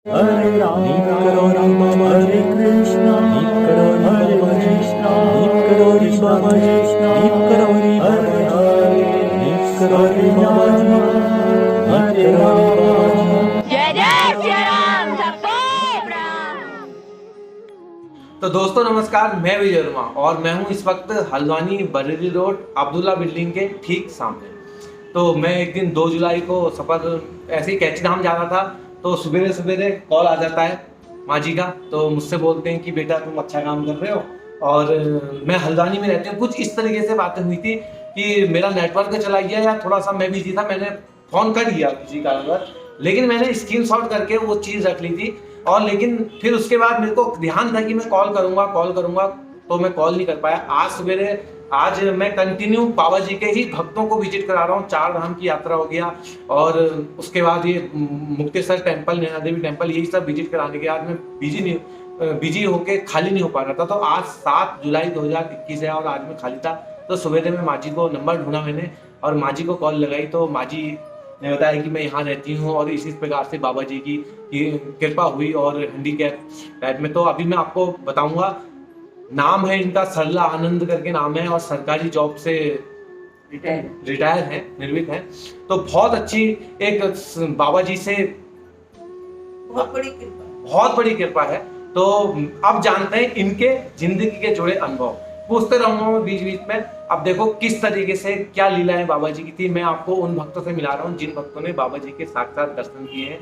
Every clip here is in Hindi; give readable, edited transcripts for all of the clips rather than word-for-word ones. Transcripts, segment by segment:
हरे राम हरे कृष्णा हरे कृष्णा हरे राम। जय जय श्री राम सबको प्रणाम। तो दोस्तों नमस्कार, मैं विजय वर्मा और मैं हूं इस वक्त हल्द्वानी बरेली रोड अब्दुल्ला बिल्डिंग के ठीक सामने। तो मैं एक दिन 2 जुलाई को सफर ऐसे ही कैची धाम जा रहा था, तो सवेरे सवेरे कॉल आ जाता है माँ जी का। तो मुझसे बोलते हैं कि बेटा तुम अच्छा काम कर रहे हो और मैं हल्द्वानी में रहती हूँ। कुछ इस तरीके से बातें हुई थी कि मेरा नेटवर्क चला गया या थोड़ा सा मैं बिजी था, मैंने फ़ोन कर दिया किसी कारणवश, लेकिन मैंने स्क्रीनशॉट करके वो चीज़ रख ली थी। और लेकिन फिर उसके बाद मेरे को ध्यान था कि मैं कॉल करूंगा, तो मैं कॉल नहीं कर पाया। आज मैं कंटिन्यू बाबा जी के ही भक्तों को विजिट करा रहा हूँ। 4 धाम की यात्रा हो गया और उसके बाद ये मुक्तेश्वर टेम्पल, नैना देवी टेम्पल, यही सब विजिट कराने के बाद मैं बिजी होके खाली नहीं हो पा रहा था। तो आज 7 जुलाई 2021 है और आज मैं खाली था। तो सवेरे में माँ जी को नंबर ढूंढा मैंने और माँ जी को कॉल लगाई, तो माँ जी ने बताया कि मैं यहाँ रहती हूँ और इसी प्रकार से बाबा जी की कृपा हुई और हैंडीकैप टाइप में। तो अभी मैं आपको बताऊंगा, नाम है इनका सरला आनंद करके नाम है और सरकारी जॉब से रिटायर है, निर्वित है। तो बहुत अच्छी एक बाबा जी से बहुत बड़ी कृपा है। तो अब जानते हैं इनके जिंदगी के जुड़े अनुभव, पूछते रहूंगा मैं बीच बीच में। अब देखो किस तरीके से क्या लीलाएं बाबा जी की थी। मैं आपको उन भक्तों से मिला रहा हूँ जिन भक्तों ने बाबा जी के साक्षात दर्शन किए हैं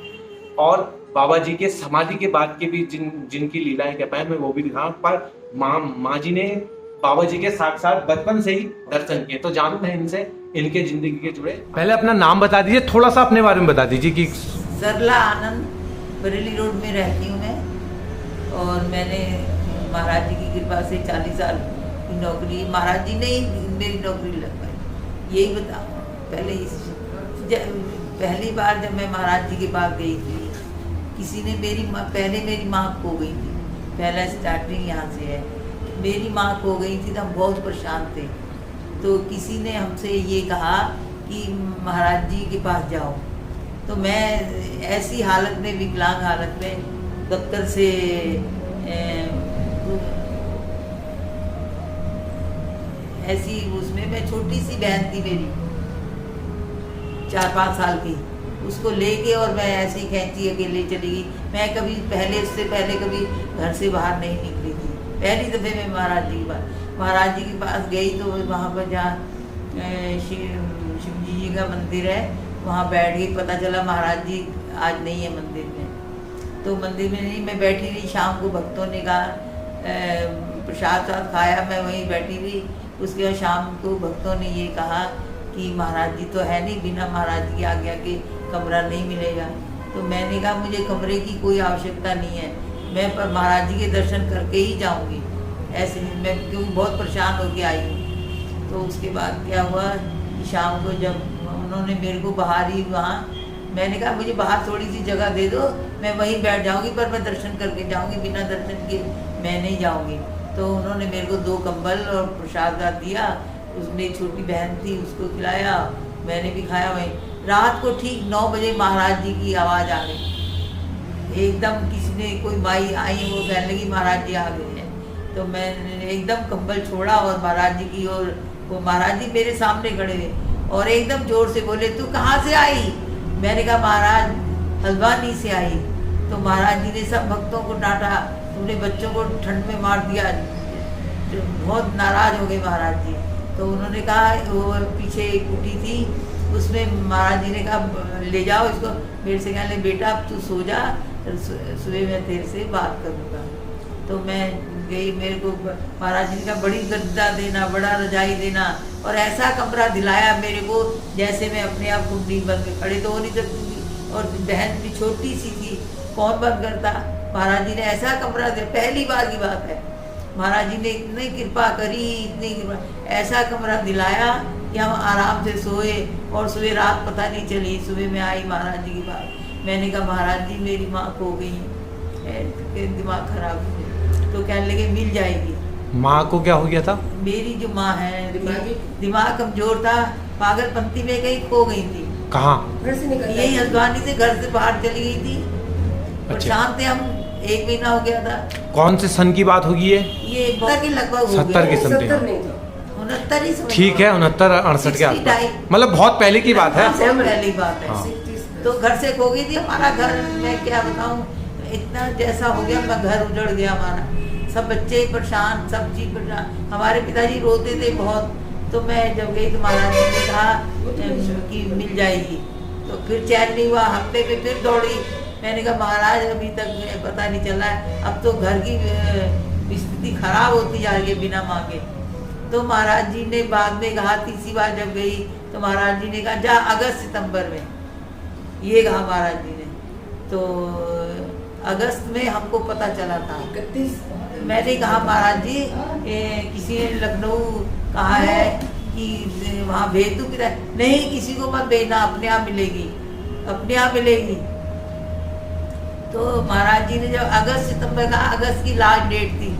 और बाबा जी के समाधि के बाद के भी जिनकी लीलाएं कर पाए, मैं वो भी दिखा। पर माँ जी ने बाबा जी के साक्षात बचपन से ही दर्शन किए। तो जानते हैं इनसे इनके जिंदगी के जुड़े। पहले अपना नाम बता दीजिए, थोड़ा सा अपने बारे में बता दीजिए कि सरला आनंद, बरेली रोड में रहती हूँ मैं। और मैंने महाराज जी की कृपा से 40 साल की नौकरी, महाराज जी ने ही मेरी नौकरी लगवाई। यही बताऊँ, पहली बार जब मैं महाराज जी के पास गई थी, किसी ने मेरी माँ खो गई थी। पहला स्टार्टिंग यहाँ से है। मेरी माँ खो गई थी तो हम बहुत परेशान थे। तो किसी ने हमसे ये कहा कि महाराज जी के पास जाओ। तो मैं ऐसी हालत में, विकलांग हालत में, दफ्तर से ऐसी उसमें, मैं छोटी सी बहन थी मेरी 4-5 साल की, उसको लेके और मैं ऐसी कैंची अकेले चली गई। मैं कभी उससे पहले कभी घर से बाहर नहीं निकली थी। पहली दफ़े मैं महाराज जी के पास गई तो वहाँ पर जहाँ शिव जी का मंदिर है, वहाँ बैठ गई। पता चला महाराज जी आज नहीं है मंदिर में। तो मंदिर में नहीं, मैं बैठी रही। शाम को भक्तों ने कहा प्रसाद खाया, मैं वहीं बैठी रही। उसके बाद शाम को भक्तों ने ये कहा कि महाराज जी तो है नहीं, बिना महाराज जी की आज्ञा के कमरा नहीं मिलेगा। तो मैंने कहा मुझे कमरे की कोई आवश्यकता नहीं है, मैं पर महाराज जी के दर्शन करके ही जाऊंगी। ऐसे मैं क्योंकि बहुत परेशान होके आई हूँ। तो उसके बाद क्या हुआ कि शाम को जब उन्होंने मेरे को बाहर ही, वहाँ मैंने कहा मुझे बाहर थोड़ी सी जगह दे दो, मैं वहीं बैठ जाऊँगी, पर मैं दर्शन करके जाऊँगी, बिना दर्शन के मैं नहीं जाऊँगी। तो उन्होंने मेरे को 2 कंबल और प्रसाद दिया। उसमें एक छोटी बहन थी, उसको खिलाया, मैंने भी खाया। वहीं रात को ठीक 9 बजे महाराज जी की आवाज़ आ गई। एकदम किसी ने, कोई माई आई, वो कहने लगी महाराज जी आ गए हैं। तो मैंने एकदम कंबल छोड़ा और महाराज जी की, और वो महाराज जी मेरे सामने खड़े हुए और एकदम जोर से बोले, तू कहाँ से आई? मैंने कहा महाराज हल्द्वानी से आई। तो महाराज जी ने सब भक्तों को डांटा, तुमने बच्चों को ठंड में मार दिया। बहुत नाराज हो गए महाराज जी। तो उन्होंने कहा, वो पीछे एक कुटी थी, उसमें महाराज जी ने कहा ले जाओ इसको। मेरे से कहने, बेटा अब तू सो जा, सुबह मैं तेरे से बात करूँगा। तो मैं गई। मेरे को महाराज जी का बड़ी गद्दा देना, बड़ा रजाई देना और ऐसा कमरा दिलाया मेरे को जैसे मैं अपने आप कुंडी बंद के खड़े तो हो नहीं सकती थी। और बहन भी छोटी सी थी, कौन बंद करता। महाराज जी ने ऐसा कमरा दिया, पहली बार की बात है। महाराज जी ने इतनी कृपा करी, इतनी कृपा, ऐसा कमरा दिलाया कि हम आराम से सोए। और सुबह रात पता नहीं चली। सुबह में आई महाराज जी के पास, मैंने कहा महाराज जी मेरी माँ खो गई, दिमाग खराब हो गया। तो कहने लगे मिल जाएगी। माँ को क्या हो गया था? मेरी जो माँ है, दिमाग कमजोर था, पागलपंती में कहीं खो गई थी। कहाँ? यही हल्द्वानी से घर से बाहर चली गई थी। परेशान थे हम, 1 महीना हो गया था। कौन से सन की बात होगी ये? ये 70 के लगभग हो 70 के गया, समथिंग। 69 ही समझ ठीक है, 69-68 के आसपास, मतलब बहुत पहले की बात है। बहुत पहली बात है। हाँ। तो घर से खो गई थी हमारा घर, मैं क्या बताऊं, इतना जैसा हो गया, घर उजड़ गया हमारा, सब बच्चे परेशान, सब चीज परेशान, हमारे पिताजी रोते थे बहुत। तो मैं जब गई तो महाराज जी ने कहा कि मिल जाएगी, तो फिर चैन नहीं हुआ, हफ्ते पे फिर दौड़ी। मैंने कहा महाराज अभी तक पता नहीं चला है, अब तो घर की स्थिति खराब होती जा रही है बिना मांगे। तो महाराज जी ने बाद में कहा, तीसरी बार जब गई तो महाराज जी ने कहा जा अगस्त सितंबर में, ये कहा महाराज जी ने। तो अगस्त में हमको पता चला था। मैंने कहा महाराज जी किसी ने लखनऊ कहा है कि वहाँ भेज दूँ, नहीं किसी को मत भेजना, अपने आप मिलेगी, अपने आप मिलेगी। तो महाराज जी ने जब अगस्त सितंबर का, अगस्त की लास्ट डेट थी,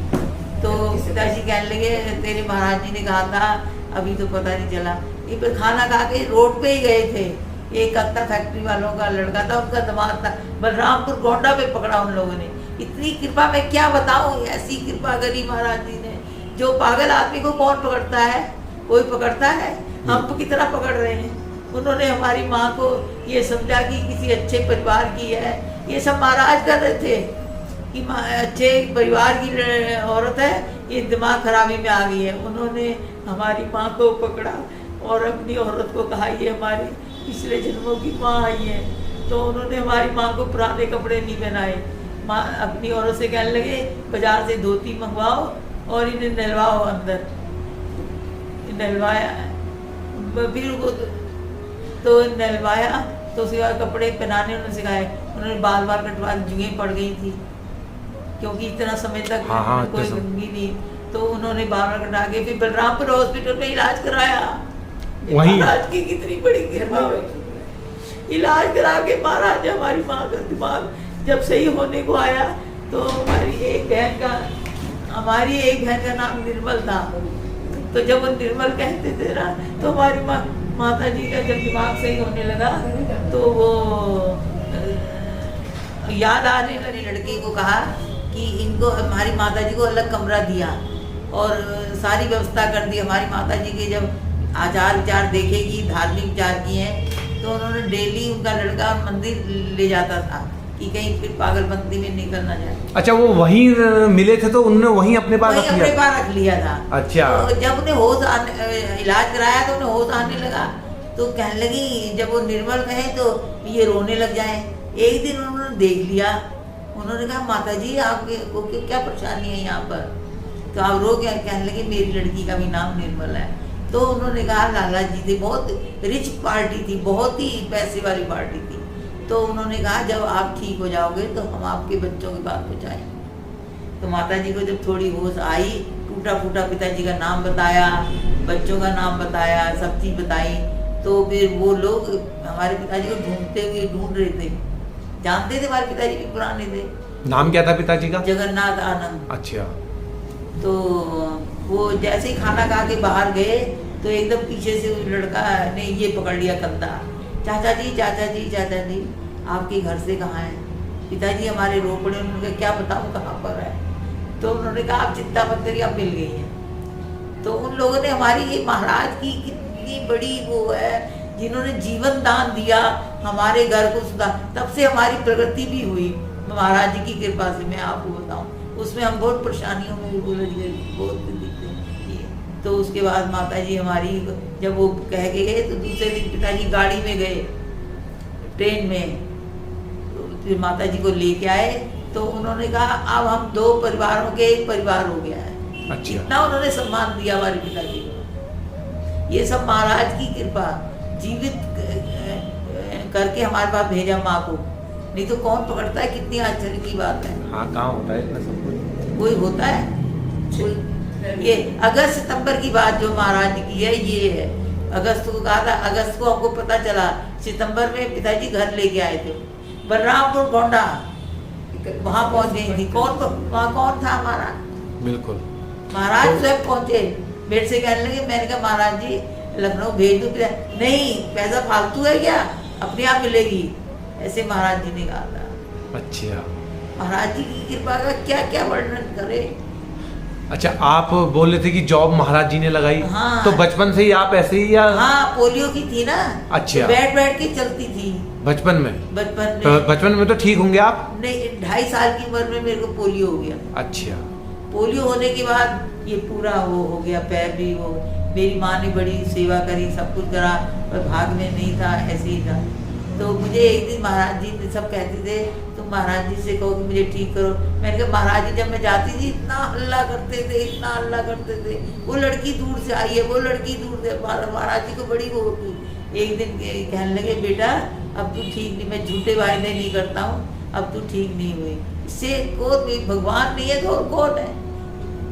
तो पिताजी कहने लगे तेरे महाराज जी ने कहा था अभी तो पता नहीं चला। ये फिर खाना खा के रोड पे ही गए थे, एक कत्ता फैक्ट्री वालों का लड़का था, उनका दामाद था, बलरामपुर गोंडा पे पकड़ा उन लोगों ने। इतनी कृपा मैं क्या बताऊं, ऐसी कृपा करी महाराज जी ने। जो पागल आदमी को कौन पकड़ता है, कोई पकड़ता है? हम तो कितना पकड़ रहे हैं। उन्होंने हमारी माँ को ये समझा कि किसी अच्छे परिवार की है, ये सब महाराज कर रहे थे कि अच्छे परिवार की औरत है, ये दिमाग खराबी में आ गई है। उन्होंने हमारी माँ को पकड़ा और अपनी औरत को कहा ये हमारी पिछले जन्मों की माँ आई है। तो उन्होंने हमारी माँ को पुराने कपड़े नहीं पहनाए, माँ अपनी औरत से कहने लगे बाजार से धोती मंगवाओ और इन्हें नहलवाओ, अंदर नहलवाया, फिर वो तो नहलवाया, तो उसके बाद कपड़े पहनाने उन्होंने सिखाए। उन्होंने बार बार कटवा, जुएं पड़ गई थी क्योंकि इतना समय तक कोई गंगी नहीं, तो उन्होंने बार बार कटा के फिर बलरामपुर हॉस्पिटल में इलाज कराया। वहीं महाराज की कितनी बड़ी कृपा, इलाज करा के महाराज हमारी माँ का दिमाग जब सही होने को आया, तो हमारी एक बहन का नाम निर्मल था। तो जब वो निर्मल कहते थे ना, तो हमारी माता जी का जब दिमाग सही होने लगा, तो वो याद आने लगी। लड़की को कहा कि इनको हमारी माता जी को अलग कमरा दिया और सारी व्यवस्था कर दी। हमारी माता जी के जब आचार विचार देखेगी, धार्मिक विचार की हैं, तो उन्होंने डेली उनका लड़का मंदिर ले जाता था कि कहीं फिर पागलपंती में निकल ना जाए। अच्छा, वो वहीं मिले थे तो उन्होंने वहीं अपने पास रख लिया था। अच्छा। तो जब उन्हें होश इलाज कराया तो उन्हें होश आने लगा, तो कहने लगी, जब वो निर्मल कहे तो ये रोने लग जाए। एक दिन उन्होंने देख लिया, उन्होंने कहा माता जी आपको क्या परेशानी है यहाँ पर, तो आप रो क्या? कहने लगे मेरी लड़की का भी नाम निर्मल है। तो उन्होंने कहा लाला जी थे, बहुत रिच पार्टी थी, बहुत ही पैसे वाली पार्टी थी। तो उन्होंने कहा जब आप ठीक हो जाओगे तो हम आपके बच्चों की बात पहुँचाएंगे। तो माता जी को जब थोड़ी होश आई, टूटा फूटा पिताजी का नाम बताया, बच्चों का नाम बताया, सब चीज़ बताई, तो फिर वो लोग हमारे पिताजी को ढूंढ रहे थे, जानते थे हमारे पिताजी भी पुराने थे। नाम क्या था पिताजी का? जगन्नाथ आनंद। अच्छा। तो वो जैसे ही खाना खा के बाहर गए तो एकदम पीछे से लड़का ने ये पकड़ लिया कंधा, चाचा जी चाचा जी चाचा जी आपके घर से कहाँ है? पिताजी हमारे रो पड़े। उन्होंने कहा क्या बताऊँ कहाँ पर है? तो उन्होंने कहा आप चिंता मत करिए, आप मिल गई हैं। तो उन लोगों ने हमारी ये महाराज की कितनी बड़ी वो है, जिन्होंने जीवन दान दिया हमारे घर को सुधार, तब से हमारी प्रगति भी हुई महाराज जी की कृपा से। मैं आपको बताऊं, उसमें हम बहुत परेशानियों में उलझ गए, बहुत दिक्कतें। तो उसके बाद माता जी हमारी जब वो कह के गए, तो दूसरे दिन पिताजी गाड़ी में गए, ट्रेन में, तो फिर माता जी को लेके आए। तो उन्होंने कहा अब हम 2 परिवारों के एक परिवार हो गया है। अच्छा। इतना उन्होंने सम्मान दिया हमारे पिताजी को। ये सब महाराज की कृपा, जीवित करके हमारे पास भेजा माँ को, नहीं तो कौन पकड़ता है? कितनी आश्चर्य की बात है। हाँ, कहाँ होता है इतना सब कुछ? कोई होता है? कोई? ये अगस्त सितंबर की बात जो महाराज ने की है, ये है। अगस्त को कहा था, अगस्त को हमको पता चला, सितंबर में पिताजी घर लेके आए थे बलरामपुर गोंडा, वहाँ पहुँच गई थी। वहाँ कौन था हमारा? बिल्कुल महाराज स्वयं पहुँचे, मेरे से कहने लगे, मैंने कहा महाराज जी लखनऊ भेज दूँ? नहीं, पैसा फालतू है क्या, अपने आप मिलेगी, ऐसे महाराज जी ने कहा था। अच्छा। महाराज जी की कृपा का क्या क्या वर्णन करे। अच्छा, आप बोल रहे थे कि जॉब महाराज जी ने लगाई। हाँ। तो बचपन से ही आप ऐसे ही या? हाँ, पोलियो की थी ना। अच्छा। तो बैठ बैठ के चलती थी बचपन में? बचपन तो में। बचपन में तो ठीक होंगे आप? नहीं, 2.5 साल की उम्र में मेरे को पोलियो हो गया। अच्छा। पोलियो होने के बाद ये पूरा वो हो गया, पैर भी वो। मेरी माँ ने बड़ी सेवा करी, सब कुछ करा, पर भाग में नहीं था, ऐसे ही था। तो मुझे एक दिन महाराज जी सब कहते थे तुम महाराज जी से कहो कि मुझे ठीक करो। मैंने कहा महाराज जी जब मैं जाती थी इतना हल्ला करते थे, इतना हल्ला करते थे, वो लड़की दूर से आई है, वो लड़की दूर से। महाराज जी को बड़ी वो होती। एक दिन कहने लगे बेटा अब तू ठीक नहीं, मैं झूठे वायदे नहीं करता हूँ, अब तू ठीक नहीं हुई। इससे कोई भगवान नहीं है तो और कौन है?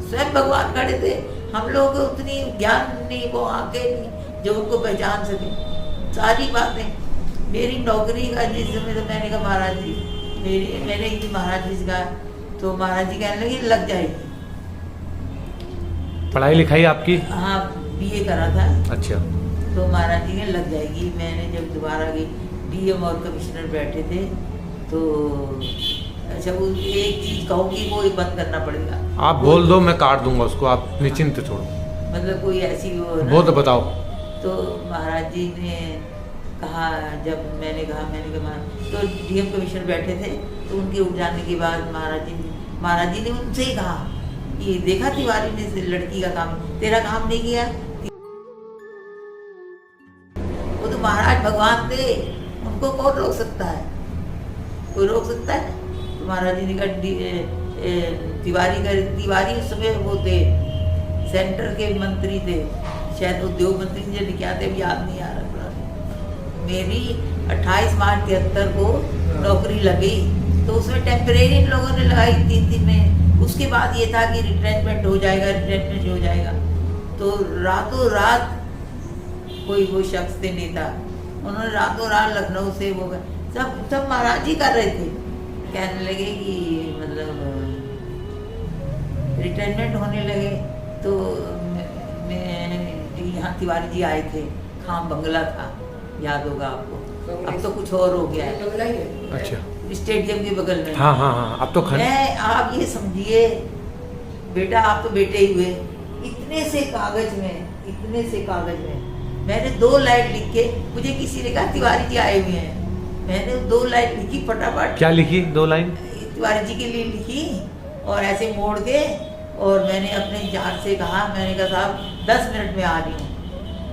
स्वयं भगवान खड़े थे। हम लोगों को उतनी ज्ञान नहीं, वो आंखें नहीं जो उनको पहचान सके सारी बातें। मेरी नौकरी का जिस समय तो मैंने कहा महाराज जी मैंने ही महाराज जी से कहा, तो महाराज जी कहने लगे लग जाएगी। पढ़ाई लिखाई आपकी? हाँ, BA करा था। अच्छा। तो महाराज जी ने लग जाएगी। मैंने जब दोबारा गई, DM और कमिश्नर बैठे थे, तो अच्छा वो एक चीज कहो कि वो बंद करना पड़ेगा। आप बोल दो, मैं काट दूंगा उसको, आप निश्चिंत छोड़ो। मतलब कोई ऐसी वो तो बताओ। तो महाराज जी ने कहा, जब मैंने कहा तो DM कमिश्नर बैठे थे, तो उनके उठ जाने के बाद महाराज जी ने उनसे ही कहा कि देखा तिवारी ने लड़की का काम, तेरा काम नहीं किया। वो तो महाराज भगवान थे, उनको कौन रोक सकता है? कोई रोक सकता है? तो महाराज जी ने कहा तिवारी उस समय वो थे, सेंटर के मंत्री थे, शायद उद्योग मंत्री जी क्या थे, याद नहीं आ रहा। मेरी 28 मार्च 73 को नौकरी लगी, तो उसमें टेम्परेरी इन लोगों ने लगाई 3 दिन में। उसके बाद ये था कि रिट्रेंचमेंट हो जाएगा। तो रातों रात कोई वो शख्स थे नेता, उन्होंने रातों रात लखनऊ से वो सब महाराज जी कर रहे थे। कहने लगे कि मतलब रिटायरमेंट होने लगे। तो मैं यहाँ तिवारी जी आए थे, खाम बंगला था, याद होगा आपको। अब तो कुछ और हो गया है। अच्छा। स्टेडियम के बगल में। हाँ हाँ हाँ, अब तो आप ये समझिए बेटा, आप तो बेटे ही हुए। इतने से कागज में मैंने 2 लाइन लिख के, मुझे किसी ने कहा तिवारी जी आए हुए हैं, मैंने 2 लाइन लिखी फटाफट। क्या लिखी 2 लाइन? तिवारी जी के लिए लिखी और ऐसे मोड़ के, और मैंने अपने इंचार्ज से कहा, मैंने कहा साहब 10 मिनट में आ रही हूँ।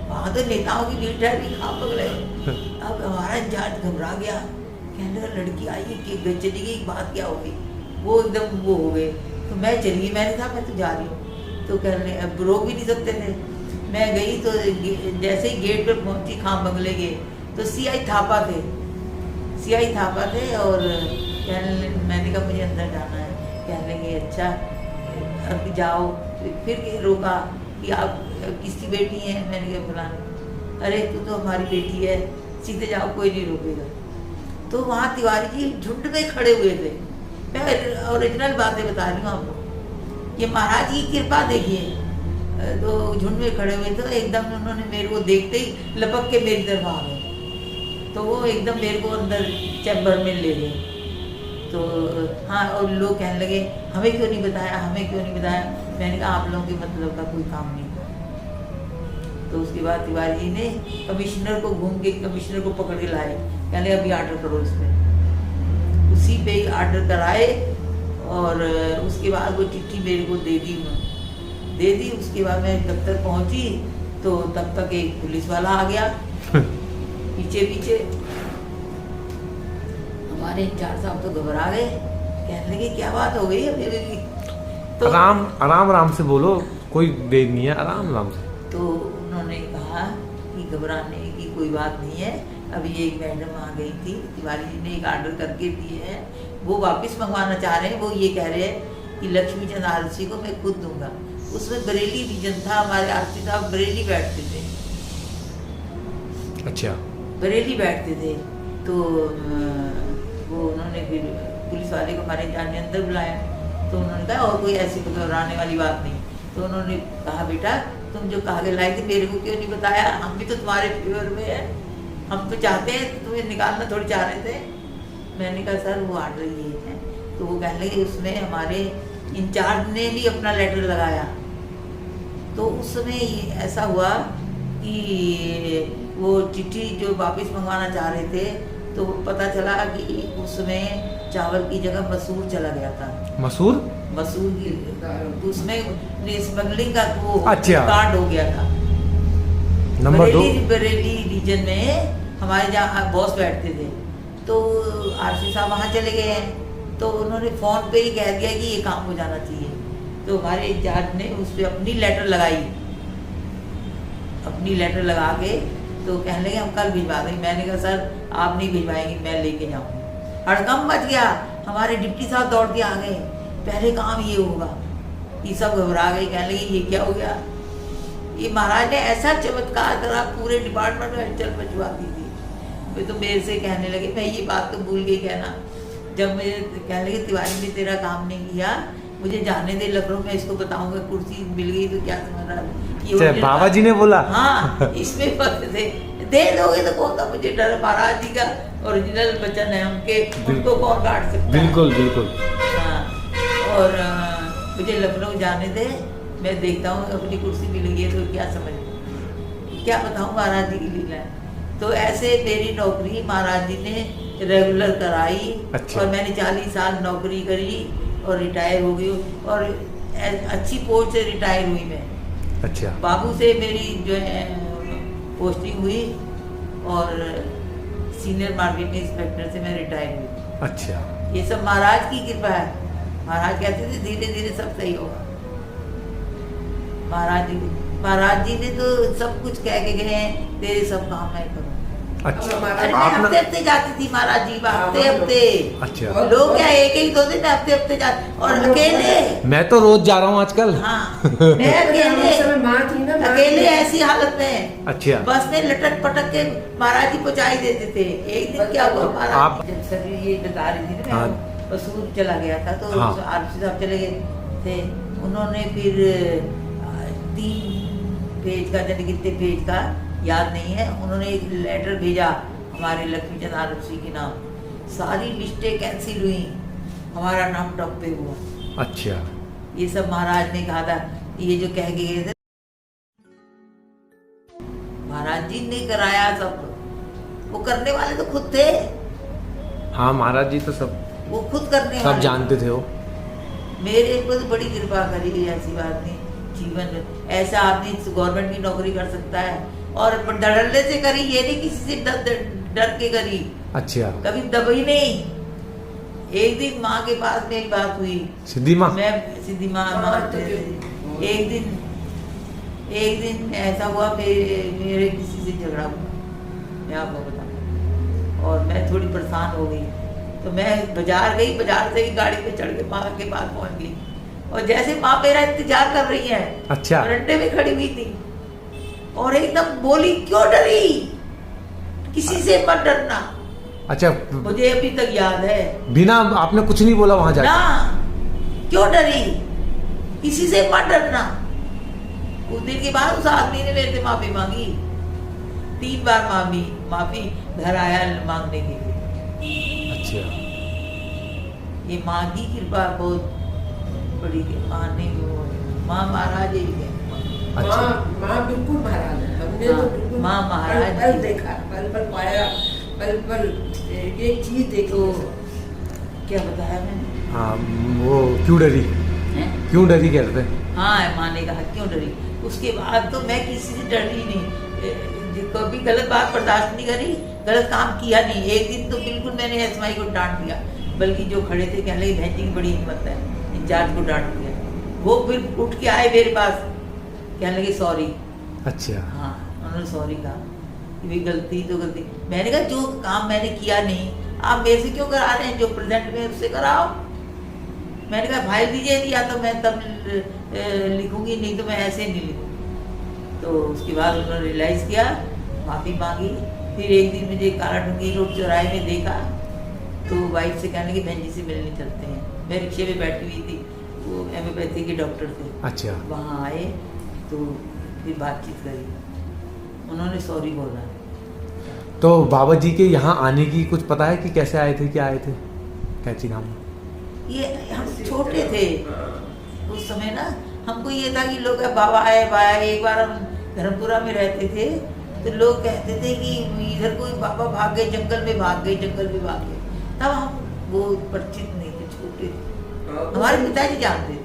वहाँ तो नेताओं की भीड़ ठहरी, खाम पगले। अब हमारा इंचार्ज घबरा गया, कहने लगा लड़की आई कि चली गई, बात क्या हो गई? वो एकदम वो हो गए। तो मैं चली, मैंने कहा मैं तो जा रही हूँ। तो कहने अब रोक भी नहीं सकते थे। मैं गई तो जैसे ही गेट पे पहुंची खाम बंगले के, तो CI थापा थे और मैंने कहा मुझे अंदर जाना है। कहने लगे अच्छा अब जाओ। फिर रोका कि आप किसकी बेटी हैं? मैंने कहा फलानी। अरे तू तो हमारी बेटी है, सीधे जाओ, कोई नहीं रोकेगा। तो वहाँ तिवारी जी झुंड में खड़े हुए थे। मैं ओरिजिनल बातें बता रही हूँ आपको, ये महाराज की कृपा देखिए। तो झुंड में खड़े हुए थे, एकदम उन्होंने मेरे को देखते ही लपक के मेरी तरफ आ गए। तो वो एकदम मेरे को अंदर चैम्बर में ले गए। तो हाँ, और लोग कहने लगे हमें क्यों नहीं बताया। मैंने कहा आप लोगों के मतलब का कोई काम नहीं। तो उसके बाद तिवारी जी ने कमिश्नर को पकड़ के लाए, कहने अभी आर्डर करो इस पे। उसी पे ही आर्डर कराए और उसके बाद वो चिट्ठी मेरे को दे दी। उसके बाद मैं दफ्तर पहुंची तो तब तक एक पुलिस वाला आ गया पीछे। हमारे इंचार्ज साहब तो घबरा गए, कहने लगे क्या बात हो गई है मेरे लिए। तो आराम से बोलो, कोई देर नहीं है, आराम से। तो उन्होंने कहा कि घबराने की कोई बात नहीं है, अभी एक मैडम आ गई थी, तिवारी जी ने एक ऑर्डर करके दिए हैं, वो वापस मंगवाना चाह रहे हैं। वो ये कह रहे हैं कि लक्ष्मी चंद आरसी को मैं खुद दूंगा। उसमें बरेली रीजन था, हमारे आरसी साहब बरेली बैठते थे। अच्छा। बरेली बैठते थे। तो वो उन्होंने फिर पुलिस वाले को हमारे इंचार्ज ने अंदर बुलाया। तो उन्होंने कहा और कोई ऐसी घबराने वाली बात नहीं। तो उन्होंने कहा बेटा तुम जो कागज लाई थी मेरे को क्यों नहीं बताया, हम भी तो तुम्हारे फेवर में है, हम तो चाहते हैं तुम्हें निकालना थोड़ी चाह रहे थे। मैंने कहा सर वो ऑर्डर ये है, तो वो कहने लगे उसमें हमारे इंचार्ज ने भी अपना लेटर लगाया। तो उस समय ऐसा हुआ कि वो चिट्ठी जो वापस मंगवाना चाह रहे थे, तो पता चला कि उसमें चावल की जगह मसूर चला गया था। मसूर की उसमें स्मगलिंग का वो अच्छा। कांड हो गया था। नंबर 2 बरेली रीजन में हमारे जहाँ बॉस बैठते थे, तो आरसी साहब वहाँ चले गए हैं, तो उन्होंने फोन पे ही कह दिया कि ये काम हो जाना चाहिए। तो हमारे इंचार्ज ने उस पर अपनी लेटर लगाई, अपनी लेटर लगा के तो कहने लगे हम कल भिजवा देंगे। मैंने कहा सर आप नहीं भिजवाएंगे, मैं लेके जाऊँगी। हड़कंप मच गया, हमारे डिप्टी साहब दौड़ के आ गए, पहले काम ये होगा। ये सब घबरा गए, कहने लगे ये क्या हो गया। ये महाराज ने ऐसा चमत्कार करा, पूरे डिपार्टमेंट में हलचल मचवा दी थी। वे तो मेरे से कहने लगे, मैं ये बात तो भूल गई कहना, जब मुझे कहने लगे तिवारी ने तेरा काम नहीं किया, मुझे जाने दे लखनऊ में, इसको बताऊंगा कुर्सी मिल गई तो क्या समझ रहा है। बाबा जी ने बोला हाँ इसमें फंसे थे, दे दोगे तो कौन सा मुझे डर है। महाराज जी का ओरिजिनल वचन है उनके, उनको कौन काट सकता है। बिल्कुल बिल्कुल। हाँ, और मुझे लखनऊ जाने दे, मैं देखता हूँ अपनी कुर्सी मिल गई है तो क्या समझ, क्या बताऊँ महाराज जी की लीला है। तो ऐसे मेरी नौकरी महाराज जी ने रेगुलर कराई। अच्छा। और मैंने 40 साल नौकरी करी और रिटायर हो गई, और अच्छी पोस्ट से रिटायर हुई मैं। अच्छा। बाबू से मेरी जो है पोस्टिंग हुई, और सीनियर मार्केटिंग इंस्पेक्टर से मैं रिटायर हुई। अच्छा। ये सब महाराज की कृपा है। महाराज कहते थे धीरे धीरे सब सही होगा। महाराज जी ने तो सब कुछ कह के गए हैं, तेरे सब काम मैं करूँ। अच्छा। अरे मैं हफ्ते हफ्ते जाती थी महाराज जी, हफ्ते हफ्ते। अच्छा। लोग क्या एक दो दिन हफ्ते हफ्ते जाते, और अकेले। मैं तो रोज जा रहा हूँ आजकल। हाँ मैं अकेले ऐसी हालत में अच्छा। बस में लटक पटक के महाराज जी पहुँचाई देते थे। एक दिन क्या हुआ महाराज जब सर ये बता रही थी ना, मैं वसूल चला गया था, तो आरसी साहब चले गए थे। उन्होंने फिर 3 पेज का, जब कितने पेज का याद नहीं है, उन्होंने एक लेटर भेजा हमारे लक्ष्मी चंद आरसी के नाम। सारी लिस्टें कैंसिल हुई, हमारा नाम टॉप पे हुआ। अच्छा। ये सब महाराज ने कहा था, ये जो कह के गए थे महाराज जी ने कराया सब। वो करने वाले तो खुद थे। हाँ महाराज जी तो सब, वो खुद करने सब वाले जानते थे वो। मेरे को तो बड़ी कृपा करी, ऐसी बात नहीं। जीवन में ऐसा आदमी गवर्नमेंट की नौकरी कर सकता है, और डरने से करी, ये नहीं किसी से डर के करी। अच्छा। कभी दबी नहीं। एक दिन माँ के पास मेरी बात हुई, सिद्धि माँ, मैं सिद्धि माँ। एक दिन ऐसा हुआ, मेरे किसी से झगड़ा हुआ, मैं आपको बताऊँ, और मैं थोड़ी परेशान हो गई। तो मैं बाजार गई, बाजार से ही गाड़ी पे चढ़ के माँ के पास पहुँच गई, और जैसे माँ मेरा इंतजार कर रही है, अच्छा, बरंडे में खड़ी हुई थी, और एकदम बोली, क्यों डरी, किसी से मत डरना। अच्छा। मुझे अभी तक याद है, बिना आपने कुछ नहीं बोला वहां जाके? ना, क्यों डरी, किसी से मत डरना। उस दिन के बाद उस आदमी ने मेरे से माफी मांगी, 3 बार माफी घर आया मांगने के लिए। अच्छा। ये माँ की कृपा बहुत बड़ी है। माँ ने माँ महाराज ही है। अच्छा। माँ बिल्कुल महाराज है। हमने तो बिल्कुल माँ महाराज पल देखा, पल पाया, पल ये चीज देखी। तो क्या बताया मैंने? हाँ, वो क्यों डरी, क्यों डरी कह रहे थे? हाँ, माँ ने कहा क्यों डरी। उसके बाद तो मैं किसी से डरी नहीं, कभी गलत बात बर्दाश्त नहीं करी, गलत काम किया नहीं। एक दिन तो बिल्कुल मैंने एसमाई को डांट दिया, बल्कि जो खड़े थे कहने लगे बहन जी की बड़ी हिम्मत है, इंचार्ज को डांट दिया। वो फिर उठ के आए मेरे पास, कहने लगे सॉरी। अच्छा। हाँ, उन्होंने सॉरी कहा कि भाई गलती तो गलती। मैंने कहा जो काम मैंने किया नहीं, आप मेरे से क्यों करा रहे हैं, जो प्रेजेंट में उससे कराओ। मैंने कहा फाइल दीजिए, या तो मैं तब लिखूंगी, नहीं तो मैं ऐसे नहीं लिखूंगी। तो उसके बाद उन्होंने रियलाइज़ किया, माफ़ी मांगी। फिर एक दिन मुझे काला डूंगी रोड चौराहे में देखा, तो वाइफ से कहने लगे बहन जी से मिलने चलते हैं। मैं रिक्शे में बैठी हुई थी, वो एमओपैथी के डॉक्टर थे। अच्छा। वहाँ आए तो फिर बातचीत करी, उन्होंने सॉरी बोला। तो बाबा जी के यहाँ आने की कुछ पता है कि कैसे आए थे, क्या आए थे, कैची नाम? ये हम छोटे थे उस समय ना, हमको ये था कि लोग बाबा आए बाबा। एक बार हम धर्मपुरा में रहते थे तो लोग कहते थे कि इधर कोई बाबा भाग गए, जंगल में भाग गए, जंगल में भाग गए। तब हम वो परिचित नहीं थे, छोटे थे। हमारे पिताजी जानते थे।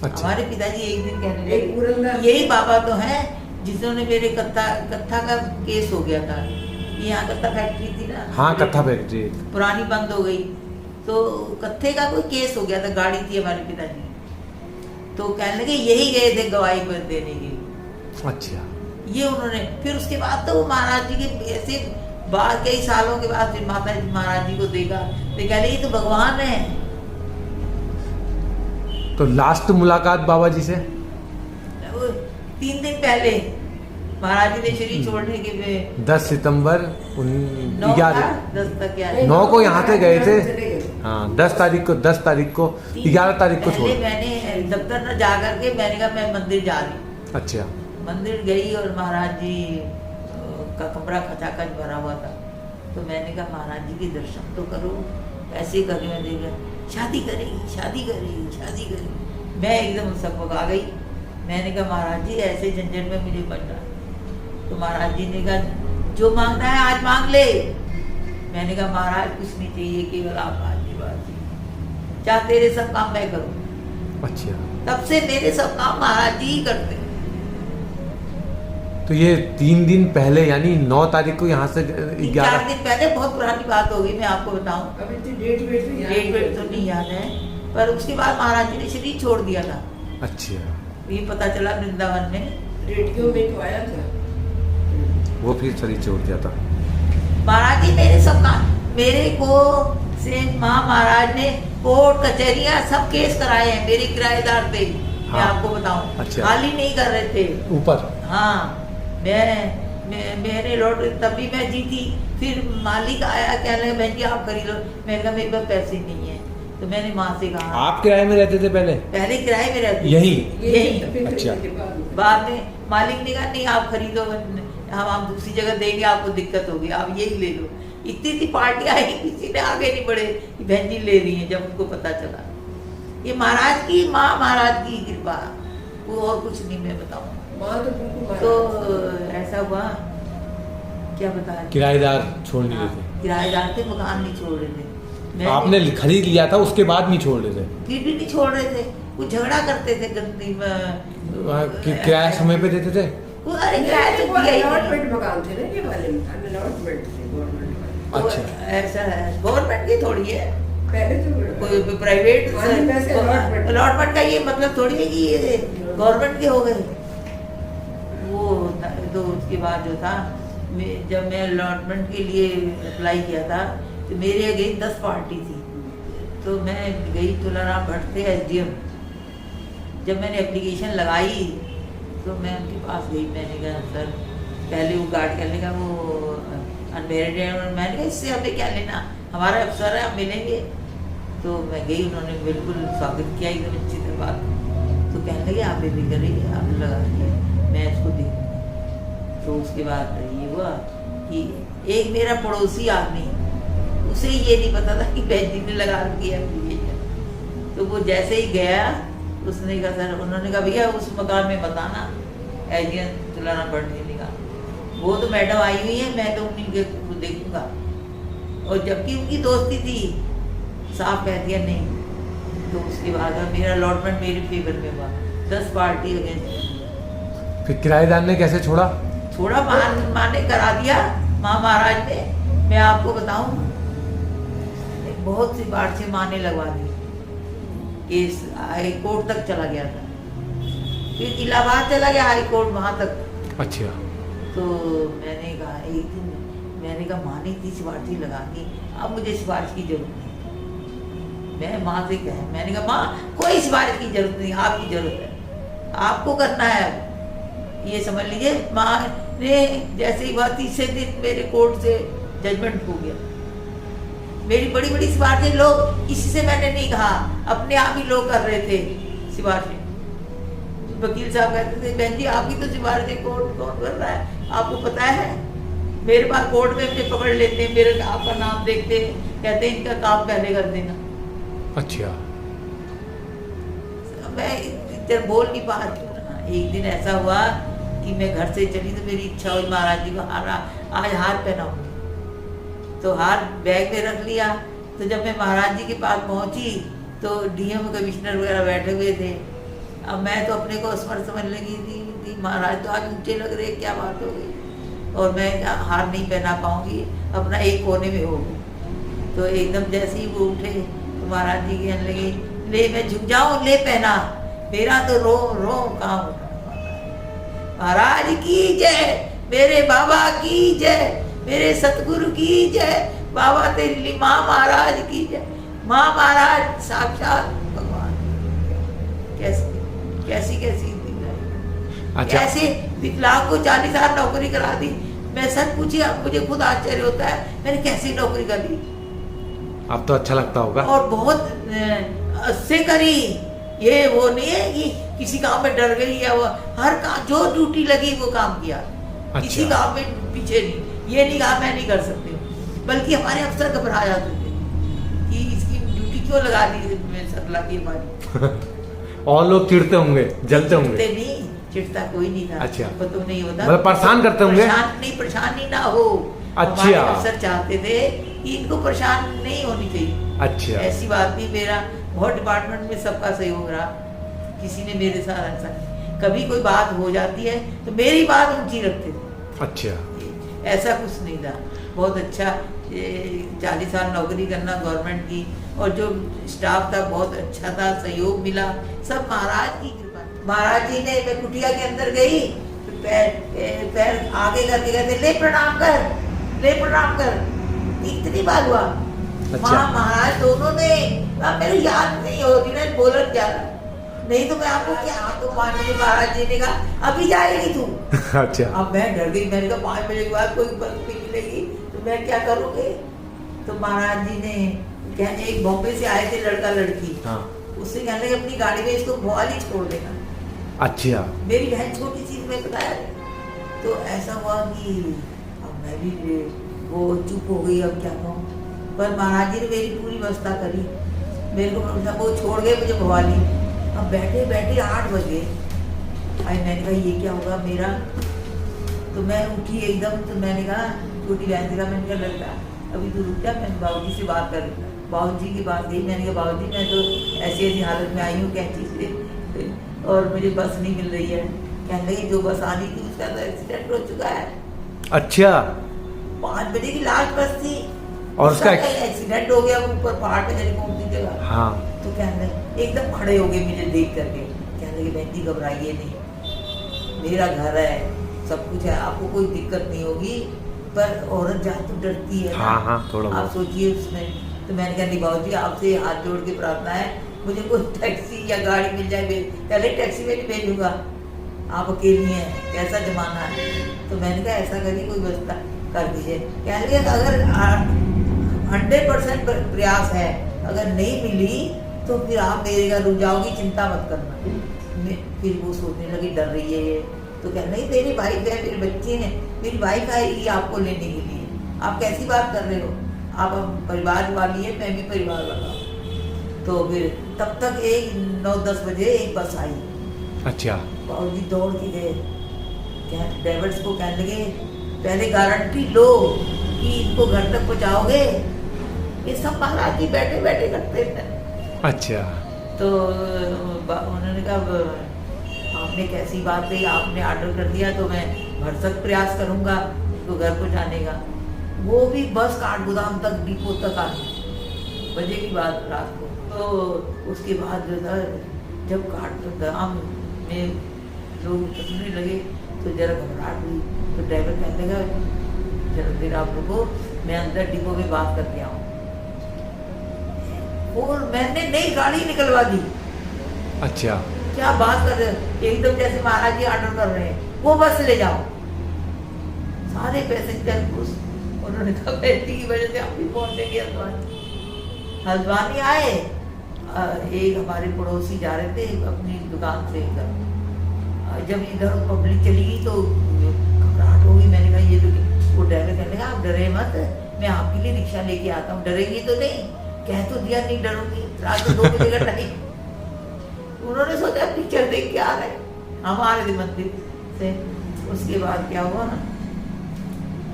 अच्छा। हमारे पिताजी एक दिन कहने एक पूरन लगे यही बाबा तो है जिन्होंने मेरे कत्था का केस हो गया था। ये यहाँ कत्था फैक्ट्री थी ना, हाँ कत्था फैक्ट्री पुरानी बंद हो गई, तो कत्थे का कोई केस हो गया था, गाड़ी थी हमारे पिताजी, तो कहने लगे यही गए थे गवाही पर देने के लिए। अच्छा। ये उन्होंने फिर उसके बाद तो वो महाराज जी के ऐसे बाद कई सालों के बाद फिर माता जी महाराज जी को देखा तो कह रहे ये तो भगवान है। तो लास्ट मुलाकात बाबा जी से वो 3 दिन पहले महाराज जी ने शरीर छोड़ने के 10 सितंबर 9 10 तक क्या 9 को यहाँ से गए थे। चले गए। हाँ 10 तारीख को 11 तारीख को छोड़। पहले मैंने दफ्तर न जा करके मैंने कहा मैं मंदिर जा रही हूँ। अच्छा। मंदिर गई और महाराज जी का कमरा खचाखच भरा हुआ था, तो मैंने कहा महाराज जी के दर्शन तो करो। ऐसे करके मैं देखा शादी करेगी शादी करेगी शादी करेगी। मैं एकदम सब आ गई। मैंने कहा महाराज जी ऐसे झंझट में मुझे मत डाल। तो महाराज जी ने कहा जो मांगना है आज मांग ले। मैंने कहा महाराज कुछ नहीं चाहिए, केवल आप आशीर्वाद दीजिए, चाहे तेरे सब काम मैं करूँ। अच्छा। तब से मेरे सब काम महाराज जी ही करते हैं। तो ये 3 दिन पहले यानी 9 तारीख को यहाँ से 4 दिन पहले, बहुत पुरानी बात हो गई, मैं आपको बताऊं। अभी तो डेट वेट तो याद डेट वेट तो नहीं याद है, पर उसके बाद महाराज जी ने शरीर छोड़ दिया था। अच्छा। ये पता चला वृंदावन में। रेडियो में तो आया था। वो फिर शरीर छोड़ दिया था। महाराज जी मेरे सब काम, मेरे को से महाराज ने कोर्ट कचहरियां सब केस कराए हैं, मेरे किराएदार थे। मैं हाँ। आपको बताऊं। अच्छा। खाली नहीं कर रहे थे ऊपर। हाँ। मैंने लौट तब भी मैं जीती। फिर मालिक आया कहने लगा बहन जी आप खरीद लो। मैंने कहा मेरे पास पैसे नहीं है, तो मैंने माँ से कहा। आप किराए में रहते थे पहले किराए में रहते यही? यही। अच्छा। बाद में मालिक ने कहा नहीं आप खरीदो, हम दूसरी जगह देंगे, आपको दिक्कत होगी, आप यही ले लो। इतनी पार्टी आई, किसी ने आगे नहीं बढ़े कि बहन जी ले रही है। जब उनको पता चला ये महाराज की माँ महाराज की कृपा, वो और कुछ नहीं मैं बताऊँ। माँ तो बिल्कुल तो ऐसा हुआ, क्या बता रहे? किराएदार छोड़ नहीं रहे थे। किराएदार थे, मकान नहीं छोड़ रहे थे। मैंने- आपने खरीद लिया था उसके बाद नहीं छोड़ रहे थे? फिर भी नहीं छोड़ रहे थे। वो झगड़ा करते थे गंदी किराया समय पे देते थे? अरे किराया तो दिया ही नहीं। अलॉटमेंट मकान थे ना ये वाले, अलॉटमेंट थे गवर्नमेंट वाले। अच्छा। तो ऐसा है, गवर्नमेंट की थोड़ी है, पहले तो कोई प्राइवेट खाली पैसे allotment। अलॉटमेंट का ये मतलब थोड़ी है कि ये गवर्नमेंट के हो गए। वो तो उसके बाद जो था, जब मैं अलॉटमेंट के लिए अप्लाई किया था तो मेरे अगेंस्ट 10 पार्टी थी। तो मैं गई, तुलाराम भट्ट थे SDM। जब मैंने एप्लीकेशन लगाई तो मैं उनके पास गई। मैंने कहा सर, पहले वो गार्ड करने का वो अनमेरिड है, मैंने कहा इससे हमें क्या लेना, हमारा अफसर है, हम मिलेंगे। तो मैं गई, उन्होंने बिल्कुल स्वागत किया एकदम अच्छी तरह बात। तो कहने लगे आप बेफिक्र रहिए, आप लगा दिए, मैं इसको देखूँगा। तो उसके बाद ये हुआ कि एक मेरा पड़ोसी आदमी, उसे ये नहीं पता था कि बहन जी ने लगा रखी है एप्लीकेशन। तो वो जैसे ही गया, उसने कहा सर, उन्होंने कहा भैया उस मकान में बताना, एजियन तुलाराम भट्ट ने कहा वो तो मैडम आई हुई है, मैं तो उन्हीं के देखूंगा। और जबकि उनकी दोस्ती थी, साफ कह दिया नहीं। तो उसके बाद मेरा अलॉटमेंट मेरे फेवर में हुआ, 10 पार्टी अगेंस्ट। फिर किराएदार ने कैसे छोड़ा? थोड़ा माँ ने करा दिया, माँ महाराज ने। मैं आपको बताऊं, बहुत सी बार से माँ ने लगवा दी, केस हाई कोर्ट तक चला गया था, फिर इलाहाबाद चला गया हाई कोर्ट, वहां तक। अच्छा। तो मैंने कहा एक दिन, मैंने कहा माँ ने इतनी सिफारिश लगा दी, अब मुझे सिफारिश की जरूरत नहीं। मैं माँ से कहा, मैंने कहा माँ कोई सिफारिश की जरूरत नहीं, आपकी जरूरत है, आपको करना है। अब ये समझ लीजिए, माँ ने जैसे ही बात, तीसरे दिन मेरे कोर्ट से जजमेंट हो गया। मेरी बड़ी बड़ी सिफारिशें लोग, इसी से मैंने नहीं कहा, अपने आप ही लोग कर रहे थे सिफारिशें। वकील साहब कहते थे बहन जी आपकी तो सिफारिशें कोर्ट कौन कर रहा है, आपको पता है? मेरे पास कोर्ट में मुझे पकड़ लेते हैं, मेरे आपका नाम देखते हैं, कहते हैं इनका काम पहले कर देना। अच्छा। मैं इधर बोल नहीं पा रही हूँ। एक दिन ऐसा हुआ कि मैं घर से चली तो मेरी इच्छा हुई महाराज जी को आज हार पहनाऊंगी, तो हार बैग में रख लिया। तो जब मैं महाराज जी के पास पहुंची तो डीएम कमिश्नर वगैरह बैठे हुए थे। अब मैं तो अपने को स्मरण समझ लगी थी महाराज तो आज ऊंचे लग रहे, क्या बात हो गई, और मैं हार नहीं पहना पाऊंगी, अपना एक कोने में हो गई। तो एकदम जैसे ही वो उठे तो महाराज जी कहने लगे ले मैं झुक जाऊं, ले पहना, मेरा तो रो रो काम उठा। महाराज की जय, मेरे बाबा की जय, मेरे सतगुरु की जय, बाबा तेरी माँ महाराज की जय, माँ महाराज साक्षात भगवान। कैसी कैसी अच्छा। कैसे विकलांग को 40 साल नौकरी करा दी। मैं सच पूछी, अब मुझे खुद आश्चर्य होता है मैंने कैसी नौकरी कर ली। अब तो अच्छा लगता होगा। और बहुत से करी, ये वो नहीं है कि किसी काम में डर गई या वो, हर काम जो ड्यूटी लगी वो काम किया। अच्छा। किसी काम में पीछे नहीं, ये नहीं कहा मैं नहीं कर सकती, बल्कि हमारे अफसर घबरा जाते थे कि इसकी ड्यूटी क्यों लगा दी सरला की हमारी। और लोग चिढ़ते होंगे, जलते होंगे। चिढ़ते नहीं, चिढ़ता कोई नहीं था। अच्छा। पर तो नहीं होता, मतलब परेशान करते होंगे। परेशानी ना हो। अच्छा। हमारे अफसर चाहते थे कि इनको परेशान नहीं होनी चाहिए। अच्छा। ऐसी बात नहीं, मेरा बहुत डिपार्टमेंट में सबका सहयोग रहा, किसी ने मेरे साथ ऐसा नहीं। कभी कोई बात हो जाती है तो मेरी बात ऊंची रखते थे। अच्छा। ऐसा कुछ नहीं था। बहुत अच्छा 40 साल नौकरी करना गवर्नमेंट की, और जो स्टाफ था बहुत अच्छा था, सहयोग मिला, सब महाराज की कृपा। महाराज जी ने, मैं कुटिया के अंदर गई, पैर आगे करके कहते ले प्रणाम कर, ले प्रणाम कर। इतनी बात हुआ। अच्छा। महाराज दोनों ने, मेरे याद नहीं हो रही मैं बोलत जा रहा, नहीं तो मैं आपको क्या, आपको 5 बजे महाराज जी ने कहा अभी जाएगी तू। अच्छा। अब मैं डर गई, मैंने कहा 5 बजे के बाद कोई बस भी मिलेगी तो मैं क्या करूँगी। तो महाराज जी ने कहने, एक बॉम्बे से आए थे लड़का लड़की, हाँ। उससे कहने लगे अपनी गाड़ी में इसको भोपाली छोड़ देना। अच्छा। मेरी बहन छोटी सी में बताया। तो ऐसा हुआ कि अब मैं भी वो चुप हो गई, अब क्या कहूँ। पर महाराज जी ने मेरी पूरी व्यवस्था करी, मेरे को वो छोड़ गए मुझे भवाली। अब बैठे बैठे 8 बजे मैंने कहा ये क्या होगा मेरा। तो मैं उठी एकदम, तो मैंने कहा छोटी बहन से कहा, मैंने कहा लगता अभी तो रुक जा, मैं बाबूजी से बात कर, बाबूजी की बात गई। मैंने कहा बाबूजी मैं तो ऐसी ऐसी हालत में आई हूँ कैंची से, और मुझे बस नहीं मिल रही है। कहने लगे जो बस आनी थी उसका तो एक्सीडेंट हो चुका है। अच्छा। 5 बजे की लास्ट बस थी और उसका एक्सीडेंट हो गया ऊपर पहाड़ पे चले पहुंचती जगह। हाँ। तो कहने लगे, एकदम खड़े हो गए मुझे देख करके, कहने लगे बहन जी घबराइए नहीं, मेरा घर है, सब कुछ है, आपको कोई दिक्कत नहीं होगी, पर औरत जाए तो डरती है ना। हाँ हाँ, थोड़ा आप सोचिए उसमें। तो मैंने कहा नहीं बाबू जी आपसे हाथ जोड़ के प्रार्थना है, मुझे कोई टैक्सी या गाड़ी मिल जाए, पहले टैक्सी में नहीं भेजूंगा, आप अकेली हैं, कैसा जमाना है। तो मैंने कहा ऐसा करिए कोई व्यवस्था कर दीजिए। कह लिया अगर 100% प्रयास है, अगर नहीं मिली तो फिर आप मेरे घर रुक जाओगी, चिंता मत करना। फिर वो सोचने लगी डर रही है ये, तो कह नहीं मेरी वाइफ है, मेरे बच्चे हैं, मेरी वाइफ आएगी आपको लेने के लिए, आप कैसी बात कर रहे हो, आप परिवार वाली है, मैं भी परिवार वाला हूँ। तो फिर तब तक 9-10 बजे एक बस आई। अच्छा। बाबू जी दौड़ के गए, ड्राइवर्स को कहने लगे पहले गारंटी लो कि इनको घर तक पहुँचाओगे। ये सब महाराज जी बैठे बैठे करते थे। अच्छा। तो उन्होंने कहा आपने कैसी बात कही, आपने ऑर्डर कर दिया तो मैं भरसक प्रयास करूंगा उनको घर पहुँचाने का। वो भी बस काठगोदाम तक, डिपो तक आ बजे की बात रात को। तो उसके बाद जो था जब काठगोदाम में लोग उतरने लगे तो जरा घबराहट हुई। तो ड्राइवर कहने लगा जरा देर आप रुको, मैं अंदर डिपो में बात करके आऊँ। और मैंने नई गाड़ी निकलवा दी। अच्छा। क्या बात कर रहे हो, एकदम जैसे महाराज जी ऑर्डर कर रहे हैं, वो बस ले जाओ। सारे पैसेंजर खुश। उन्होंने कहा बेटी की वजह से हम भी पहुंचेंगे हल्द्वानी। हल्द्वानी आए, एक हमारे पड़ोसी जा रहे थे अपनी दुकान से इधर। जब इधर पब्लिक चली गई तो घबराहट हो गई। मैंने कहा ये तो, वो ड्राइवर कहने लगा आप डरे मत, मैं आपके लिए रिक्शा लेके आता हूँ, डरेंगी तो नहीं। कह तो दिया नहीं डरूंगी, रात को 2 बजे का टाइम। उन्होंने पिक्चर देख के आ रहे हैं, हम आ रहे थे मंदिर से। उसके बाद क्या हुआ ना,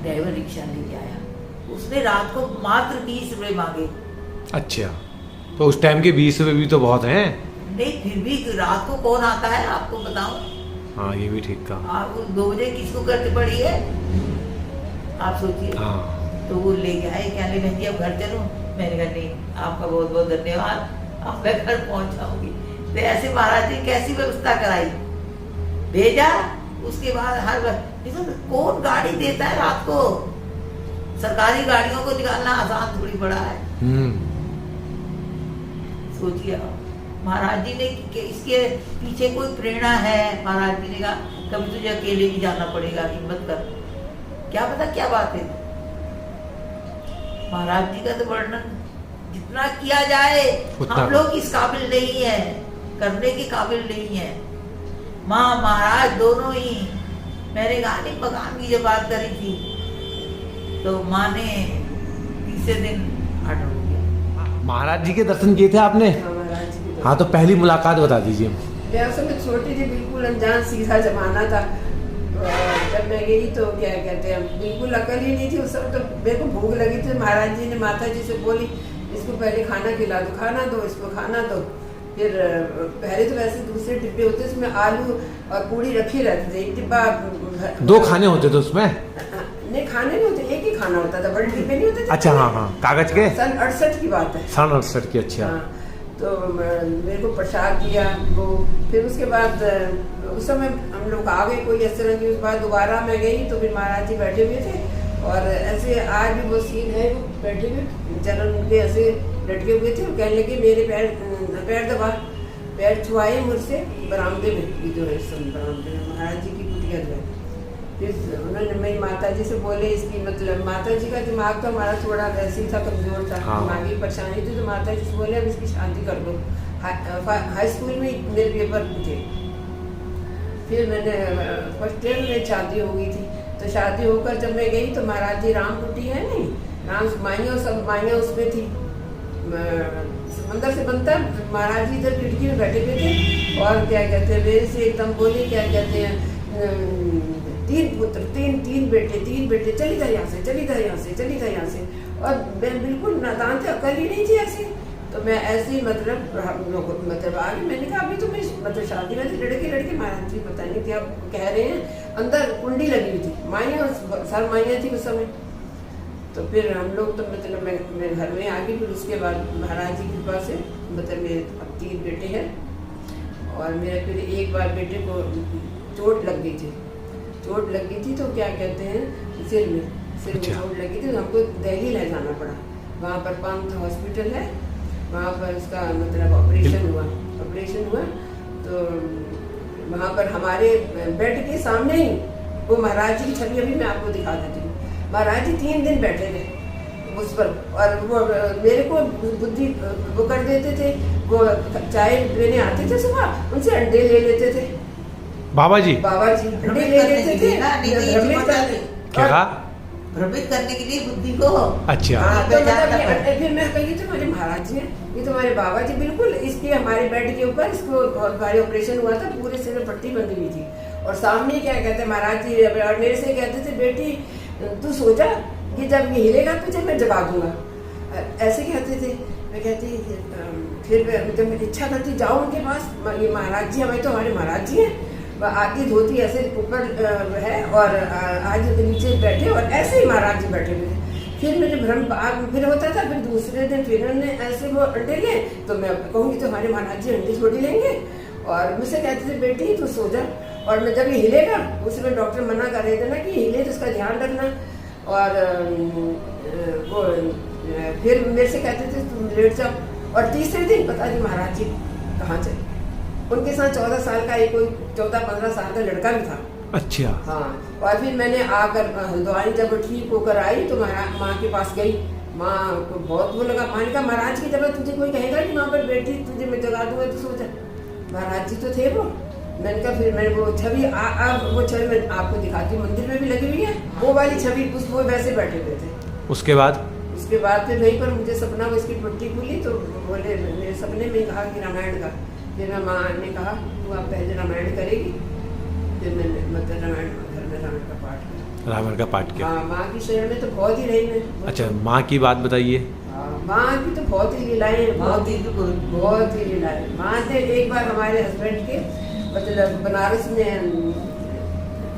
ड्राइवर रिक्शा लेके आया, उसने रात को मात्र 20 रुपए मांगे। अच्छा, तो उस टाइम के 20 रुपए भी तो बहुत हैं। नहीं फिर भी रात को कौन आता है आपको बताओ। हाँ ये भी ठीक कहा। आप 2 बजे किसको करते पड़ी है आप सोचिए। हाँ तो वो लेके आए, क्या ले बहन जी अब घर चलो। मैंने कहा नहीं आपका बहुत बहुत धन्यवाद, अब मैं घर पहुंच जाऊंगी। तो ऐसे महाराज जी कैसी व्यवस्था कराई, भेजा। उसके बाद हर देखो कौन गाड़ी देता है रात को, सरकारी गाड़ियों को निकालना आसान थोड़ी पड़ा है। सोचिए महाराज जी ने इसके पीछे कोई प्रेरणा है। महाराज जी ने कहा कभी तुझे अकेले ही जाना पड़ेगा, हिम्मत कर, क्या पता क्या बात है। महाराज जी का तो वर्णन जितना किया जाए हम लोग इस काबिल नहीं है, करने के काबिल नहीं है। माँ महाराज दोनों ही, मैंने कहा नहीं मकान की जब बात करी थी तो माँ ने तीसरे दिन ऑर्डर हो गया। महाराज जी के दर्शन किए थे आपने? महाराज जी की हाँ, तो पहली मुलाकात बता दीजिए। मैं उस समय छोटी थी, बिल्कुल अनजान सीधा जमाना था। जब मैं गई तो क्या कहते हैं, बिल्कुल अकल ही नहीं थी उस समय। तो मेरे को भूख लगी थी, महाराज जी ने माता जी से बोली इसको पहले खाना खिला दो, खाना दो इसको, खाना दो। फिर पहले तो वैसे दूसरे डिब्बे होते उसमें आलू और पूड़ी रखे रहते थे, एक डिब्बा 2 खाने होते थे उसमें? नहीं खाने नहीं होते, एक ही खाना होता था, बड़े डिब्बे नहीं होते थे। अच्छा हाँ हाँ, कागज के। सन 68 की बात है। सन 68 की। अच्छा हाँ, तो मेरे को प्रसाद दिया वो। फिर उसके बाद उस समय हम लोग आ गए कोई इस तरह की। उसके बाद दोबारा मैं गई तो फिर महाराज जी बैठे हुए थे, और ऐसे आज भी वो सीन है, वो बैठे हुए चरण उनके ऐसे लटके हुए थे। वो कहने लगे मेरे पैर दबा, पैर छुआए मुझसे बरामदे में, जो है बरामदे में महाराज जी की कुटिया जो है। फिर उन्होंने मेरी माता जी से बोले इसकी मतलब, माता जी का दिमाग तो हमारा थोड़ा वैसे ही था, कमजोर था, दिमागी परेशानी थी। तो माता जी से बोले अब इसकी शादी कर दो। हाई स्कूल में मेरे पेपर थे। फिर मैंने फर्स्ट ईयर में शादी हो गई थी। तो शादी होकर जब मैं गई तो महाराज जी राम कुटी है नहीं, राम माइया सब माइया उसमें थी, समंदर से बनता। महाराज जी इधर खिड़की में बैठे हुए थे, और क्या कहते हैं मेरे से एकदम बोले क्या कहते हैं 3 पुत्र 3 बेटे, चली जा यहाँ से, चली जा यहाँ से, चली जा यहाँ से। और मैं बिल्कुल नादान थे, अकल ही नहीं थी ऐसी। तो मैं ऐसे ही मतलब आगे मैंने कहा अभी तो मैं मतलब शादी में लड़के महाराज जी पता नहीं क्या कह रहे हैं। अंदर कुंडी लगी हुई थी, माइया सर माइया थी उस समय। तो फिर हम लोग तो मतलब मैं घर में आ गई। फिर उसके बाद महाराज जी की कृपा से मतलब मेरे अब 3 बेटे हैं, और मेरे फिर एक बार बेटे को चोट लग गई थी। चोट लग गई थी तो क्या कहते हैं सिर में चोट लगी थी, तो हमको दिल्ली ले जाना पड़ा। वहाँ पर पंत हॉस्पिटल है, वहाँ पर उसका मतलब ऑपरेशन हुआ। तो वहाँ पर हमारे बेड के सामने ही वो महाराज जी की छवि अभी मैं आपको दिखा देती हूँ। महाराज जी 3 दिन बैठे थे उस पर, और वो मेरे को बुद्धि वो कर देते थे। वो चाय लेने आते थे सुबह, उनसे अंडे ले लेते थे। बाबा जी अंडे ले लेते थे। क्या कहा? भ्रमित करने के लिए बुद्धि को। अच्छा हाँ, तो मतलब फिर मैं कही तो मेरे महाराज जी हैं, ये तो हमारे बाबा जी बिल्कुल इसके हमारे बेड के ऊपर इसको बहुत भारी ऑपरेशन हुआ था, पूरे सिर में पट्टी बंधी हुई थी। और सामने क्या कहते हैं महाराज जी, और मेरे से कहते थे बेटी तू सो जा, ये जब ये हिलेगा तुझे मैं जगा दूंगा, ऐसे कहते थे। मैं कहती फिर जब मैं इच्छा करती जाऊँ उनके पास, ये महाराज जी हमारे तो हमारे महाराज जी हैं, आधी धोती ऐसे ऊपर है और आज नीचे बैठे, और ऐसे ही महाराज जी बैठे हुए थे। फिर मेरे भ्रम फिर होता था। फिर दूसरे दिन फिर उन्होंने ऐसे वो अंडे लिए, तो मैं कहूँगी तो हमारे महाराज जी अंडे थोड़ी लेंगे, और मुझसे कहते थे बेटी तू सो जा, और मैं जब ये हिलेगा उसमें डॉक्टर मना कर रहे थे ना कि हिले तो उसका ध्यान रखना। और वो फिर मेरे से कहते थे तुम लेट जाओ। और तीसरे दिन पता नहीं महाराज जी कहाँ चले, उनके साथ 14 साल का एक कोई 14-15 साल का लड़का भी था। अच्छा हाँ, और फिर मैंने आकर हल्द्वानी जब ठीक होकर आई तो माँ के पास गई। माँ को बहुत वो लगा, माँ ने कहा महाराज की जब तुझे कोई कहेगा कि वहाँ पर बेटी तुझे मैं जगा दूंगा तो सो जा। महाराज जी तो थे वो। मैंने कहा फिर मैंने वो छवि वो छवि मैं आपको दिखाती हूँ, मंदिर में भी लगी हुई है वो वाली छवि, उस वो वैसे बैठे हुए थे। उसके बाद फिर वहीं पर मुझे सपना वो इसकी पट्टी खुली, तो बोले मेरे सपने में कहा कि रामायण का फिर माँ ने कहा तू आप पहले रामायण करेगी, फिर मैंने मतलब रामायण घर में रामायण का पाठ किया। रामायण का पाठ किया। हाँ, माँ की शरण में तो बहुत ही रही मैं। अच्छा, माँ की बात बताइए। माँ की तो बहुत ही लीलाएं, बहुत ही लीलाएं। माँ ने एक बार हमारे हस्बैंड के मतलब बनारस में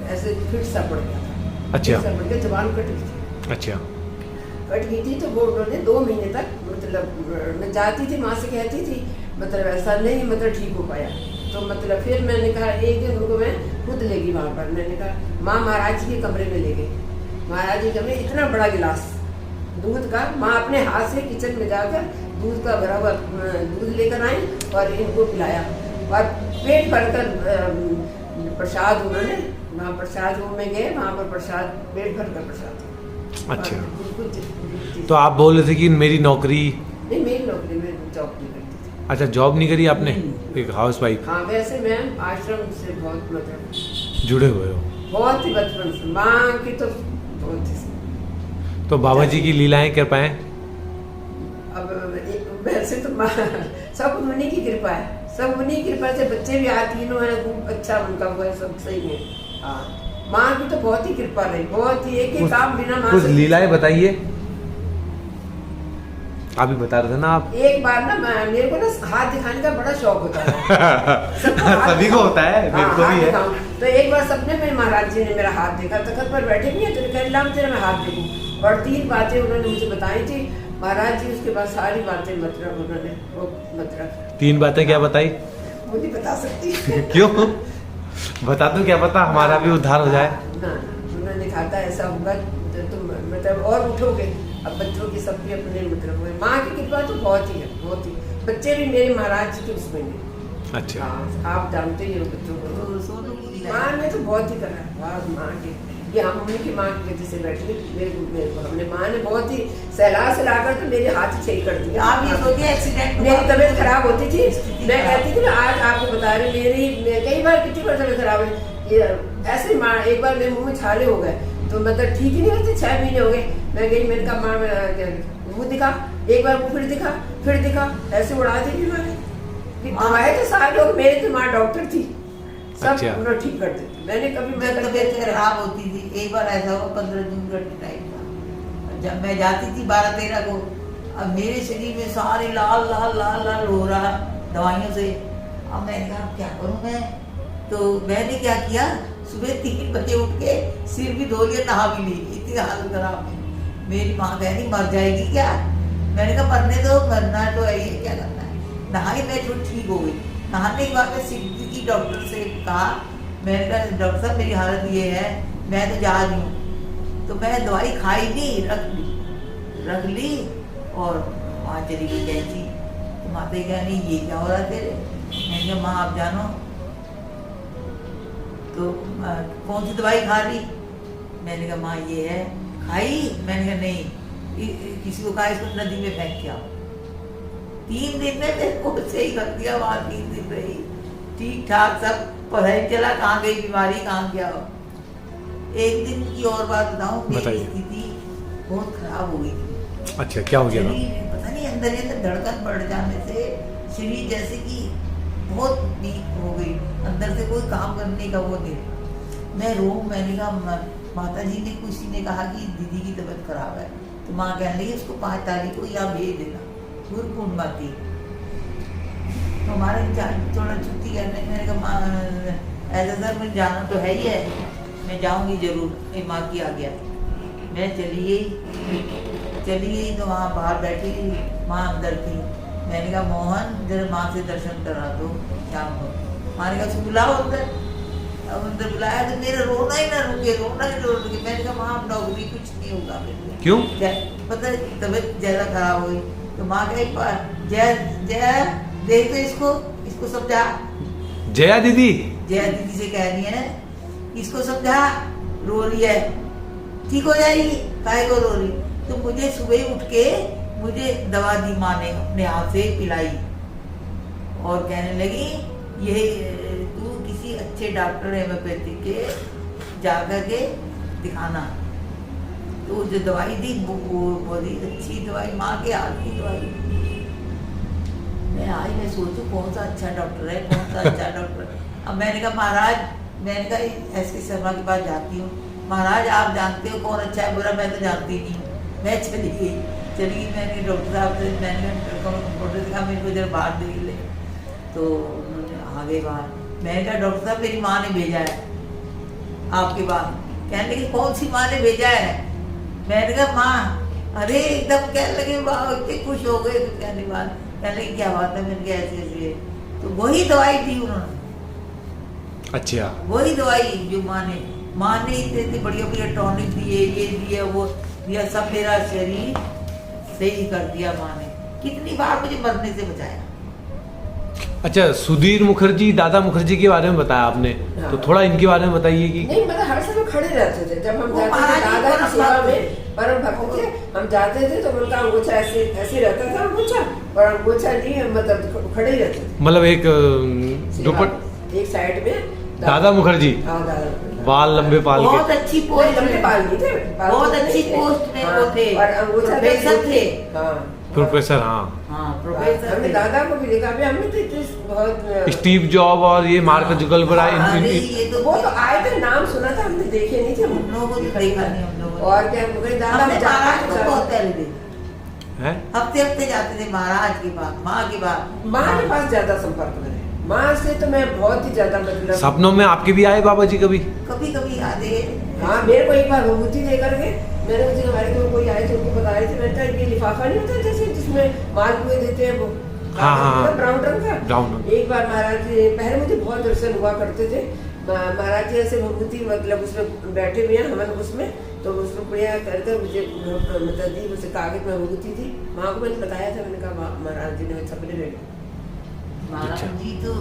ऐसे फिट सा पड़ गया था। अच्छा। फिट सा पड़ गया, जबान कट गई थी। अच्छा। कट गई थी तो वो उन्होंने 2 महीने तक मतलब मैं जाती थी, माँ से कहती थी मतलब ऐसा नहीं मतलब ठीक हो पाया। तो मतलब फिर मैंने कहा एक दिन उनको मैं खुद लेगी वहाँ पर। मैंने कहा माँ महाराज जी के कमरे में ले गई। महाराज जी के कमरे इतना बड़ा गिलास दूध का, माँ अपने हाथ से किचन में जाकर दूध का भरा हुआ दूध लेकर आई और इनको पिलाया और पेट भरकर प्रसाद उन्होंने वहाँ प्रसाद रूम में गए, वहाँ पर प्रसाद पेट भरकर प्रसाद। अच्छा, तो आप बोल रहे थे कि मेरी नौकरी नहीं, मेरी नौकरी में जॉब नहीं करती थी। अच्छा, जॉब नहीं करी आपने, एक हाउस वाइफ। हाँ, वैसे मैं आश्रम से बहुत मतलब जुड़े हुए हो, बहुत ही बचपन से। माँ की तो बहुत ही। तो बाबा जी की लीलाएं कर पाए। अब वैसे तो माँ सब उन्हीं की कृपा है, सब उन्हीं की कृपा से बच्चे भी तीनों हैं, खूब अच्छा उनका हुआ है, सब सही है। हाँ, माँ की तो बहुत ही कृपा रही, बहुत ही। एक ही काम बिना माँ कुछ से। लीलाएं बताइए। आप ही बता रहे थे ना आप। एक बार ना मेरे को ना हाथ दिखाने का बड़ा शौक होता है। सभी को होता है, मेरे को भी है। तो एक बार सपने में महाराज जी ने मेरा हाथ देखा, तखत पर बैठे नहीं है, तो कह लाम तेरा मैं हाथ देखूं। और 3 बातें उन्होंने मुझे बताई थी महाराज जी। उसके बाद सारी बातें मतलब उन्होंने वो मतलब 3 बातें क्या बताई? वो नहीं बता सकती। क्यों? बता दो, क्या पता हमारा भी उद्धार हो जाए। ना, उन्होंने लिखा था ऐसा होगा तो तुम मतलब और उठोगे। अब बच्चों की सबकी अपने मतलब माँ की कृपा तो बहुत ही है, बहुत ही। बच्चे भी मेरे महाराज जी के उसमें हैं। अच्छा। हाँ, आप जानते ही हो बच्चों को। माँ ने तो बहुत ही करा है। माँ के ये हम उन्हीं की माँ की वजह से बैठे मेरे को हमने माँ ने बहुत ही सहला सहलाकर तो मेरे हाथ सही कर दिया। आप ये सोचिए एक्सीडेंट मेरी तबीयत खराब होती थी, मैं कहती थी ना आज आपको बता रही मेरी कई बार कितनी बार तबीयत खराब है। ये ऐसे माँ एक बार मेरे मुँह में छाले हो गए तो मतलब ठीक ही नहीं होते। 6 महीने हो गए। मैं गई, मैंने कहा माँ मुँह दिखा, एक बार मुँह फिर दिखा, ऐसे उड़ा दी बीमारी। हमारे तो सारे लोग, मेरे तो माँ डॉक्टर थी, सब उन्होंने ठीक कर देती। मैंने कभी मैं तबीयत खराब होती थी। एक बार ऐसा हुआ 15 जून का टाइम था, जब मैं जाती थी 12-13 को। अब मेरे शरीर में सारे लाल लाल लाल लाल हो रहा दवाइयों से। अब मैंने कहा क्या करूँ मैं, तो मैंने क्या किया, सुबह 3 बजे उठ के सिर भी धो लिया, नहा भी ली। इतनी हालत खराब है। मेरी माँ कह रही मर जाएगी क्या। मैंने कहा मरने दो, मरना तो है, क्या करना है। नहाई, मैं तो ठीक हो गई। नहाने के बाद मैं सिटी की डॉक्टर से कहा, मैंने कहा डॉक्टर साहब मेरी हालत ये है, मैं तो जा रही हूँ। तो मैं दवाई खाई नहीं, रख ली और वहाँ चली गई कैसी। तो माता कह रही ये क्या हो रहा तेरे। मैंने कहा माँ आप जानो। तो कौन सी दवाई खा ली। मैंने कहा माँ ये है। खाई। मैंने कहा नहीं, किसी को कहा इसको नदी में फेंक के आओ। 3 दिन में मेरे को सही कर दिया। वहाँ 3 दिन रही, ठीक ठाक सब पता ही चला कहाँ गई बीमारी, कहाँ क्या हो। एक दिन की और बात बताऊँ, मेरी स्थिति बहुत खराब हो गई थी। अच्छा, क्या हो गया? पता नहीं अंदर अंदर धड़कन बढ़ जाने से शरीर जैसे कि बहुत वीक हो गई, अंदर से कोई काम करने का वो नहीं। मैं रो, मैंने कहा माता जी ने, किसी ने कहा कि दीदी की तबीयत खराब है। तो माँ कहने लगी उसको 5 तारीख को यहाँ भेज देना, गुरु पूर्णिमा थी। तो हमारे थोड़ा छुट्टी करने, मैंने कहा माँ ऐसा सर मुझे जाना तो है ही है, मैं जाऊँगी जरूर। माँ की आ गया। मैं चली गई तो वहाँ बाहर बैठी, माँ अंदर थी। मैंने कहा मोहन जरा माँ से दर्शन करा दो शाम को। माँ ने कहा बुलाओ अंदर। अब अंदर बुलाया तो मेरा रोना ही ना रुके। मैंने कहा माँ अब नौकरी कुछ नहीं होगा मेरे। क्यों? पता तबीयत ज्यादा खराब हुई। तो माँ कही जया देख तो इसको समझा। जया दीदी से कह रही है इसको समझा, रो रही है, ठीक हो जाएगी, काहे को रो रही। तो मुझे सुबह उठ के मुझे दवा दी माँ ने, अपने हाथ से पिलाई और कहने लगी ये तू किसी अच्छे डॉक्टर हेमोपैथिक के जाकर के दिखाना। तो जो दवाई दी वो बहुत ही अच्छी दवाई, माँ के हाथ की दवाई। मैं आई, मैं सोचूं कौन सा अच्छा डॉक्टर है, कौन सा अच्छा डॉक्टर है। अब मैंने कहा महाराज, मैंने कहा एस के शर्मा के पास जाती हूँ, महाराज आप जानते हो कौन अच्छा है बुरा, मैं तो जानती नहीं हूँ। मैं चली गई, मैंने डॉक्टर साहब से मैंने कंप्यूटर दिखा, मेरे को जरा बाहर देख ले, तो उन्होंने आगे बाहर। मैंने कहा डॉक्टर साहब मेरी माँ ने भेजा है आपके पास। कहने लगे कौन सी माँ ने भेजा है? मैंने कहा माँ। अरे एकदम कहने लगे वाह, इतने खुश हो गए। कहने बाद कहने लगे क्या बात है? मैंने कहा ऐसे ऐसे। तो वही दवाई दी उन्होंने, अच्छा, वही दवाई जो माँ ने इतने बढ़िया बढ़िया टॉनिक दिए, ये दिया वो दिया, सब मेरा शरीर सही कर दिया माँ ने। कितनी बार मुझे मरने से बचाया। अच्छा, सुधीर मुखर्जी, दादा मुखर्जी के बारे में बताया आपने, हाँ। तो थोड़ा इनके बारे में बताइए कि नहीं, मतलब हर समय खड़े रहते थे। जब हम वो जाते थे महाराज जी दादा की परम सेवा भक्त में, परम भक्त थे, हम जाते थे तो उनका अंगूछा ऐसे ऐसे रहता था अंगूछा, और अंगूछा नहीं मतलब खड़े ही रहते थे मतलब एक सिर्फ एक साइड में। दादा मुखर्जी हाँ, दादा मुखर्जी। बाल लंबे पाल बहुत के, अच्छी नहीं, पोस्ट लंबे में, बाल नहीं थे, बाल बहुत तो अच्छी नहीं थे। पोस्ट में हाँ, वो थे, और अंगूछा प्रोफेसर थे। हाँ, प्रोफेसर। हाँ, हाँ प्रोफेसर हमने थे। दादा को भी देखा, अभी हमने तो इतने बहुत स्टीव जॉब और ये मार्क जुगलबर्ग अरे ये तो वो तो आए थे, नाम सुना था, हमने देखे नहीं थे। हम लोगों को तो देखा नहीं हम लोगों ने। और क्या मुझे दादा हमने महाराज को बहुत पहले देखा, है। हफ्ते हफ्ते जाते थे महाराज के पास, माँ के पास। माँ के पास ज्यादा संपर्क में रहे। माँ से तो मैं बहुत ही ज्यादा मतलब सपनों में आपके भी आए बाबा जी कभी? कभी कभी आते। हाँ, मेरे को एक बार विभूति देकर के, मेरे मुझे हमारे को कोई आए थे, उनको बता रहे थे, मैंने कहा ये लिफाफा नहीं होता जैसे जिसमें मालपुए देते हैं वो, हाँ, ब्राउन रंग का। ब्राउन रंग। एक बार महाराज जी, पहले मुझे बहुत दर्शन हुआ करते थे, महाराज जी ऐसे विभूति मतलब उसमें बैठे हुए हैं हवन उसमें, तो उसमें बढ़िया करके मुझे मतलब दी, मुझे कागज में विभूति थी। माँ को मैंने बताया था, मैंने कहा महाराज जी ने सपने में महाराज जी तो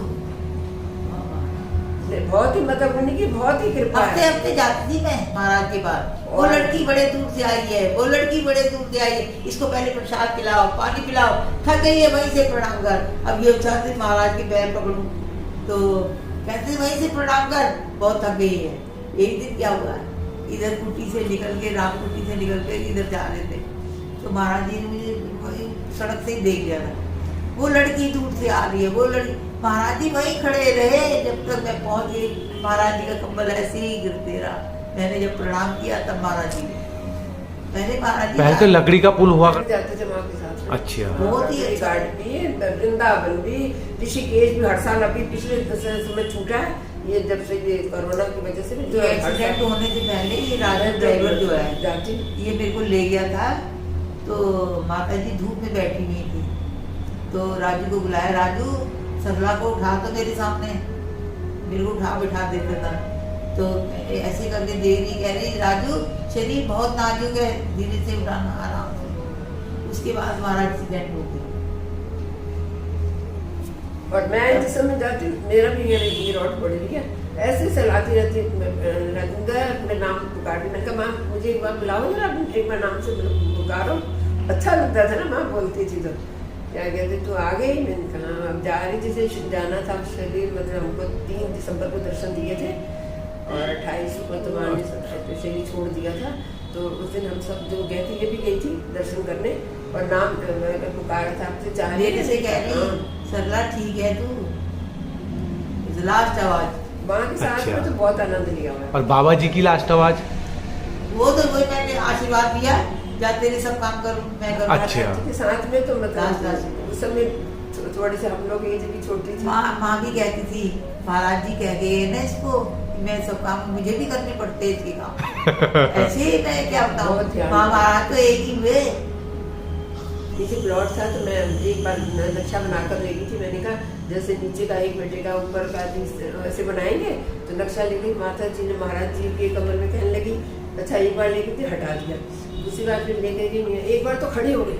बहुत ही मतलब उनकी बहुत ही कृपा हफ्ते है। हफ्ते जाती थी मैं महाराज के पास। वो लड़की बड़े दूर से आई है, वो लड़की बड़े दूर से आई है, इसको पहले प्रसाद पिलाओ, पानी पिलाओ, थक गई है वहीं से प्रणाम कर। अब ये चाहते महाराज के पैर पकड़ूं, तो कहते वहीं से प्रणाम कर, बहुत थक गई है। एक दिन क्या हुआ, इधर कुटी से निकल के, राम कुटी से निकल के इधर जा रहे थे, तो महाराज जी ने मुझे वही सड़क से ही देख लिया था। वो लड़की दूर से आ रही है, वो लड़की, महाराज जी वहीं खड़े रहे जब तक मैं पहुंच गई। महाराज जी का कंबल ऐसे ही गिरते रहा। मैंने जब प्रणाम किया तब महाराज जी पहले पहले तो लकड़ी का पुल हुआ जाते थे माँ के साथ। अच्छा, बहुत ही अच्छा। गार्ड भी, वृंदावन भी, ऋषिकेश भी हर साल, अभी पिछले समय छूटा है ये, जब से ये कोरोना की वजह से भी जो एक्सीडेंट होने से पहले ये राजा ड्राइवर जो है जाती, ये मेरे को ले गया था। तो माता जी धूप में बैठी हुई थी, तो राजू को बुलाया, राजू सरला को उठा, तो मेरे सामने मेरे को उठा बिठा देता था। तो ऐसे करके दे रही, कह रही राजू शरीर बहुत नाजुक है, धीरे से उठाना, आराम से। उसके बाद हमारा एक्सीडेंट हो गया। और मैं जिस समय जाती हूँ, मेरा भी ये रोड पड़ी हुई है, ऐसे चलाती रहती राजेंद्र, अपने नाम पुकारती। मैंने कहा माँ मुझे एक बार बुलाओ जरा, एक बार नाम से पुकारो। अच्छा लगता था ना, माँ बोलती थी तो क्या कहते तू आ गई। मैंने कहा अब जा रही थी, जैसे जाना था शरीर, मतलब हमको 3 दिसंबर को दर्शन दिए थे और 28 को तो माँ ने शरीर छोड़ दिया था। तो उस दिन हम सब जो गए थे, ये भी गई थी दर्शन करने, और नाम पुकारा था आपसे, चाह मेरे से कह रही सरला ठीक है तू, लास्ट आवाज। माँ के साथ अच्छा। में तो बहुत आनंद लिया हुआ है। और बाबा जी की लास्ट आवाज? वो तो वही मैंने आशीर्वाद दिया, जा तेरे सब काम करूं मैं करूं। अच्छा। के साथ में तो मतलब लास्ट। उस समय थोड़ी से हम लोग एज भी छोटी थी। माँ भी कहती थी महाराज जी कह गए ना इसको कि मैं सब काम मुझे भी करने पड़ते हैं इसके काम। ऐसे ही मैं क्या बहुत बताऊँ, ध्यान माँ महाराज तो एक ही हुए। जैसे प्लॉट था तो मैं एक बार नक्शा बनाकर ले गई थी। मैंने कहा जैसे नीचे का एक बेटे का ऊपर का ऐसे बनाएंगे, तो नक्शा लेके माता जी ने महाराज जी के कमर में कहने लगी। अच्छा एक बार लेके थी, हटा दिया, दूसरी बार फिर लेके गई, एक बार तो खड़ी हो गई,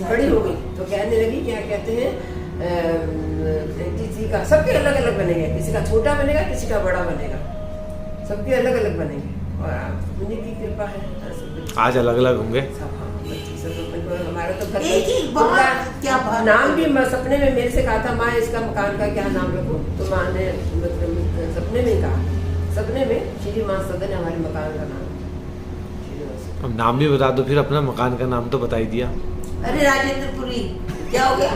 खड़ी हो गई तो कहने लगी क्या कहते हैं किसी का सबके अलग अलग बनेगा, किसी का छोटा बनेगा, किसी का बड़ा बनेगा, सबके अलग अलग बनेंगे। और उन्हीं की कृपा है, आज अलग अलग होंगे हमारा तो एक बात क्या बात नाम भी सपने में मेरे से कहा था, माँ इसका मकान का क्या नाम रखूं, तो माँ ने मतलब सपने में कहा, सपने में श्री माँ सदन हमारे मकान का नाम। अब नाम भी बता दो फिर अपना, मकान का नाम तो बता ही दिया। अरे राजेंद्रपुरी क्या हो गया?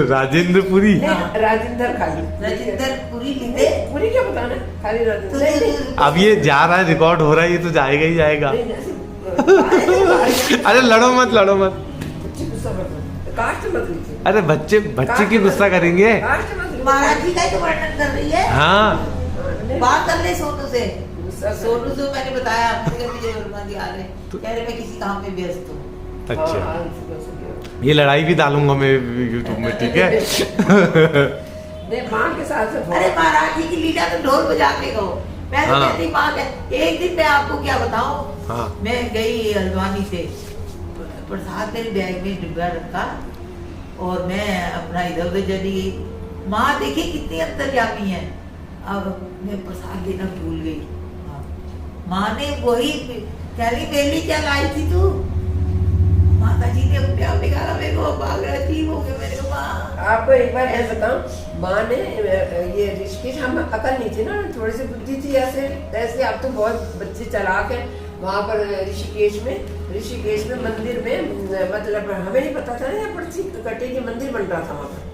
राजेंद्रपुरी। नहीं, राजेंद्र खाली राजेंद्र पूरी लिखे पूरी क्या बताना, खाली राजेंद्र नहीं, नहीं, अब ये जा रहा है, रिकॉर्ड हो रहा है, ये तो जाएगा ही जाएगा। नहीं, ऐसे- अरे लड़ो मत, लड़ो मत। बच्चे गुस्सा कर रहे हैं। कास्ट मत लीजिए, अरे बच्चे क्यों गुस्सा करेंगे? कास्ट मत लीजिए। महाराज जी का ही तो वर्णन कर रही है। हाँ नहीं, बात कर ले सोनू से। गुस्सा कर- सोनू से मैंने बताया मुझे विजय वर्मा जी आ रहे हैं, कह रहे मैं किसी काम में व्यस्त हूँ। अच्छा, हाँ, सुबह सुबह। ये लड़ाई भी डालूंगा मैं यूट्यूब में, ठीक है? नहीं, माँ के साथ से अरे महाराज जी की लीला तो ढोल बजा के कहो। मैं तो हाँ। कहती माँ के एक दिन मैं आपको क्या बताऊँ, हाँ मैं गई हल्द्वानी से, प्रसाद मेरे बैग में डिब्बा रखा और मैं अपना इधर उधर चली गई। माँ देखिए कितनी अंतर्यामी है। अब मैं प्रसाद लेना भूल गई। माँ ने वही कह रही मेरी क्या लाई थी तू? माता जी ने अपने आप निकाला मेरे को, भाग रहा अजीब हो गया मेरे को। माँ आपको एक बार ऐसा बताऊं, माँ ने ये ऋषिकेश, हम अकल नहीं थी ना, थोड़ी सी बुद्धि थी, ऐसे ऐसे आप तो बहुत बच्चे चालाक हैं। वहाँ पर ऋषिकेश में मंदिर में मतलब हमें नहीं पता था ना, यहाँ पर्ची कटेगी, मंदिर बन रहा था वहाँ पर।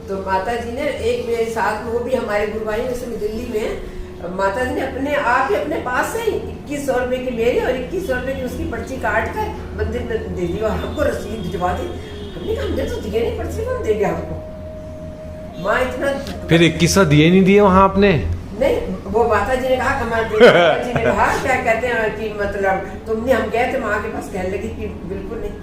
तो माता जी ने एक मेरे साथ में, वो भी हमारे गुरु भाई में दिल्ली में, माता जी ने अपने आप ही अपने पास से 2100 रुपए की मेरी और 2100 रुपए की उसकी पर्ची काट कर मंदिर में दे दी और हमको रसीद भिजवा दी। हमने कहा हमने तो दिए नहीं, पर्ची कौन देगा हमको? माँ इतना फिर 2100 दिए नहीं दिए वहाँ आपने? नहीं, वो माता जी ने कहा, माता जी ने कहा क्या कहते हैं कि मतलब तुमने, हम गए थे माँ के पास, कहने लगी कि बिल्कुल नहीं।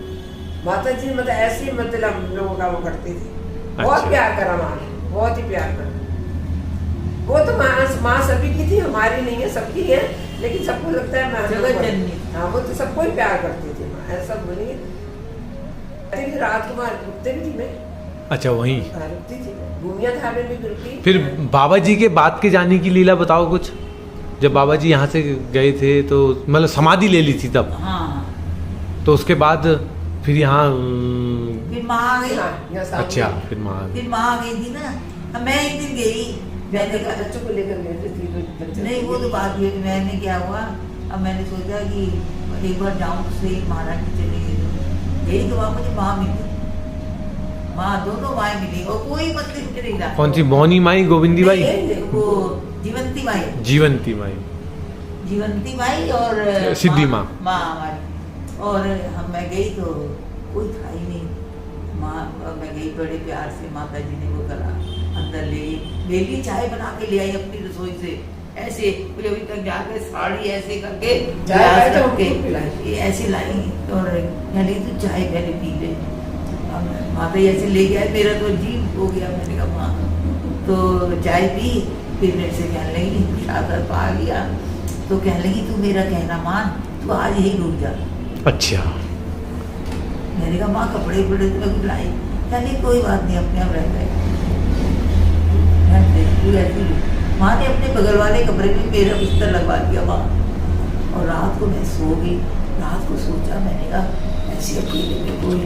माता जी मतलब ऐसे मतलब लोगों का वो करती थी, बहुत अच्छा। प्यार करा माँ ने, बहुत ही प्यार करा। वो तो माँ सभी की थी, हमारी नहीं है, सबकी है, लेकिन सबको लगता है माँ जगत जननी। हाँ, वो तो सबको ही प्यार करती थी माँ, ऐसा बोली। रात को माँ रुकते भी थी, मैं अच्छा वहीं। रुकती थी, भूमिया धाम में भी रुकी। फिर बाबा जी के बाद के जाने की लीला बताओ कुछ। जब बाबा जी यहाँ से गए थे तो मतलब समाधि ले ली थी तब, हाँ तो उसके बाद फिर यहाँ फिर माँ आ गई। हाँ, यहाँ सामने। अच्छा फिर माँ फिर माँ आ गई थी ना। अब मैं एक दिन गई, मैंने कहा बच्चों को लेकर गए थे, नहीं वो तो बात हुई। मैंने क्या हुआ, अब मैंने सोचा कि एक बार जाऊँ से महाराज की चली गई तो वहाँ मुझे माँ मिली, माँ दोनों माएँ मिली और कोई मंदिर मुझे नहीं रहा। कौन सी? मोहनी माई, गोविंदी बाई? वो जीवंती माई, जीवंती माई, जीवंती माई और सिद्धि माँ। माँ हमारी। और हम मैं गई तो कोई था ही नहीं। माँ मैं गई, बड़े प्यार से माता जी ने वो करा, अंदर ले गई, मेरे लिए चाय बना के ले आई अपनी रसोई से, ऐसे मुझे अभी तक जाके साड़ी ऐसे करके चाय गिलास तो रख के हमको पिलाई। ये ऐसे लाई और कहली तू चाय पहले पी ले। अब माता जी ऐसे ले गया, मेरा तो अजीब हो गया। मैंने कहा माँ, तो चाय पी, फिर मेरे से कहने लगी प्रसाद पा लिया, तो कहने लगी तू मेरा कहना मान, तू आज यही रुक जा। अच्छा मैंने कहा माँ कपड़े बड़े तो लाई, कहने कोई बात नहीं, अपने आप रह गए। माँ ने अपने बगल वाले कमरे में मेरा बिस्तर लगवा दिया वहाँ, और रात को मैं सो गई। रात को सोचा, मैंने कहा ऐसे अकेले में कोई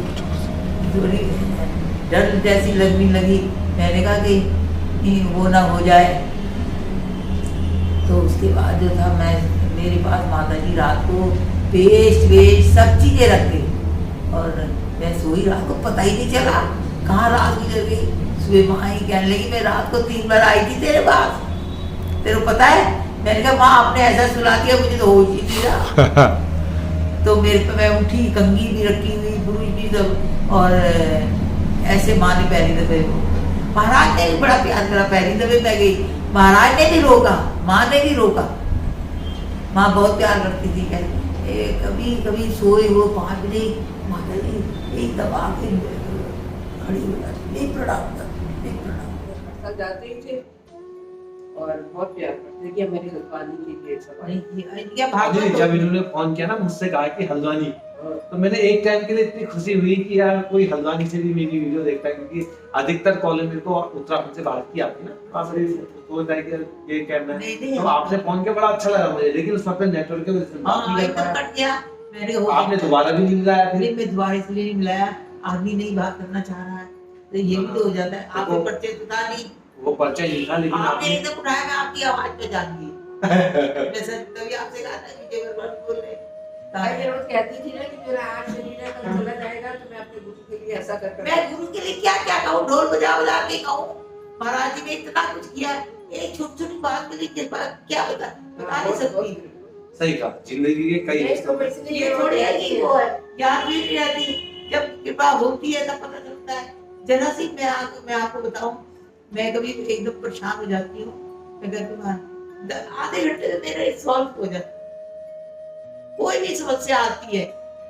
थोड़ी डर जैसी लगने लगी। मैंने कहा कि वो ना हो जाए। तो उसके बाद जो था, मैं मेरे पास माता जी रात को पेस्ट वेस्ट सब चीज़ें रख गई और मैं सोई। रात को पता ही नहीं चला कहाँ रात गुजर गई। सुबह माँ ही कहने लगी मैं रात को 3 बार आई थी तेरे पास, तेरे को पता है? मैंने कहा माँ आपने ऐसा सुना दिया, मुझे तो होश ही नहीं रहा। तो मेरे पे मैं उठी, कंघी भी रखी हुई, ब्रूज भी सब, और ऐसे माँ ने पहली दफे, महाराज ने भी बड़ा प्यार करा। पहली दफे मैं गई, महाराज ने भी रोका, माँ ने भी रोका। माँ बहुत प्यार करती थी। कभी कभी सोए वो 5 बजे माता जी एक दबा के खड़ी हो जाती, एक प्रणाम कर, एक प्रणाम। कल जाते ही थे और बहुत प्यार करते कि मेरी हल्द्वानी की डेट सवारी। जब इन्होंने फोन किया ना, मुझसे कहा कि हल्द्वानी, तो मैंने एक टाइम के लिए इतनी खुशी हुई कि यार कोई हल्द्वानी से भी मेरी वीडियो देखता है, क्योंकि अधिकतर कॉल मेरे को उत्तराखंड से बाहर की आती है ना, आप सोचता है कि ये करना है, तो आपने फोन किया, बड़ा अच्छा लगा मुझे। लेकिन उस वक्त नेटवर्क के वजह से बात नहीं कर पाया। कट गया। मैंने कहा आपने दोबारा भी नहीं मिलाया फिर? मैं दोबारा इसलिए नहीं मिलाया, आदमी नहीं बात करना चाह रहा है, तो ये भी तो हो जाता है। आपने परिचय तो था नहीं, वो परिचय नहीं था, लेकिन आपने आपने एकदम उठाया, मैं आपकी आवाज पे जान गई। मैं सच तभी आपसे कहा था विजय वर्मा बोल रहे। मैं रोज कहती थी ना कि मेरा आज शरीर है कल चला जाएगा, तो मैं अपने गुरु के लिए ऐसा कर मैं गुरु के लिए क्या क्या कहूँ, ढोल बजा बजा के कहूँ महाराज जी ने इतना कुछ किया, एक छोटी छोटी बात के लिए क्या बता नहीं सकती। सही कहा, जिंदगी के कई ये थोड़ी है कि वो है याद भी नहीं रहती, जब कृपा होती है तब पता चलता है। जरा सी मैं आपको बताऊं, मैं कभी एकदम परेशान हो जाती हूँ, मैं कहती हूँ आधे घंटे में मेरा सॉल्व हो जाता। कोई भी समस्या आती है,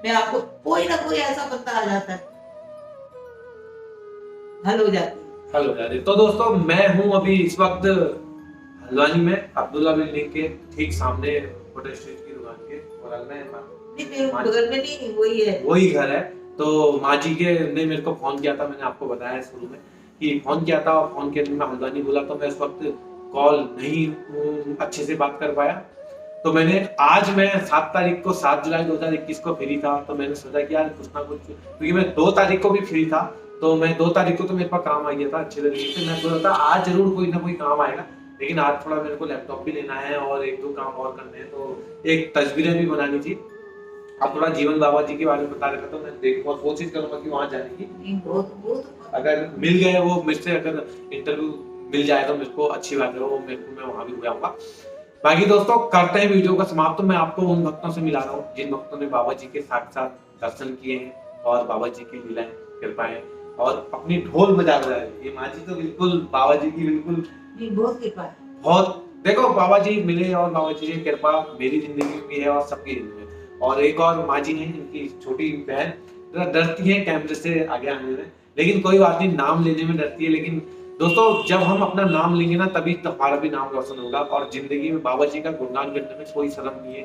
मैं आपको कोई ना कोई ऐसा बंदा आ जाता है, हल हो जाती है। तो दोस्तों मैं हूँ अभी इस वक्त हल्द्वानी में, अब्दुल्ला बिल्डिंग के ठीक सामने फोटो स्टेट की दुकान के बगल में। बगल में नहीं, वही घर है। तो माँ जी के ने मेरे को फोन किया था, मैंने आपको बताया शुरू में कि फोन किया था, और फोन के दिन मैं हल्द्वानी बोला, तो मैं उस वक्त कॉल नहीं अच्छे से बात कर पाया। तो मैंने आज मैं 7 तारीख को 7 जुलाई 2021 को फ्री था, तो मैंने सोचा कि यार कुछ ना कुछ, क्योंकि मैं 2 तारीख को भी फ्री था, तो मैं 2 तारीख को तो मेरे पास काम आ गया था अच्छे तरीके से। मैं सोचा था आज जरूर कोई ना कोई काम आएगा, लेकिन आज थोड़ा मेरे को लैपटॉप भी लेना है और 1-2 काम और करने हैं, तो एक तस्वीरें भी बनानी थी। अब थोड़ा जीवन बाबा जी के बारे में बता रखा, तो मैं देखूंगा, कोशिश करूंगा कि वहां जाने की। अगर मिल गए वो मुझसे, अगर इंटरव्यू मिल जाए तो मेरे को अच्छी बात है, वो मेरे को, मैं वहां भी हो जाऊंगा। बाकी दोस्तों करते हैं वीडियो का समाप्त। तो मैं आपको उन भक्तों से मिला रहा हूँ जिन भक्तों ने बाबा जी के साक्षात दर्शन किए हैं और बाबा जी की लीलाएं कृपाएं और अपनी ढोल बजा रहे हैं। ये माँ जी तो बिल्कुल बाबा जी की बिल्कुल बहुत कृपा है, बहुत। देखो बाबा जी मिले और बाबा जी की कृपा मेरी जिंदगी में भी है और सबकी जिंदगी में। और एक और माँ जी हैं, इनकी छोटी बहन डरती है कैमरे से आगे आने में, लेकिन कोई बात नहीं, नाम लेने में डरती है। लेकिन दोस्तों जब हम अपना नाम लेंगे ना, तभी तो हमारा भी नाम रोशन होगा। और जिंदगी में बाबा जी का गुणगान करने में कोई शर्म नहीं है।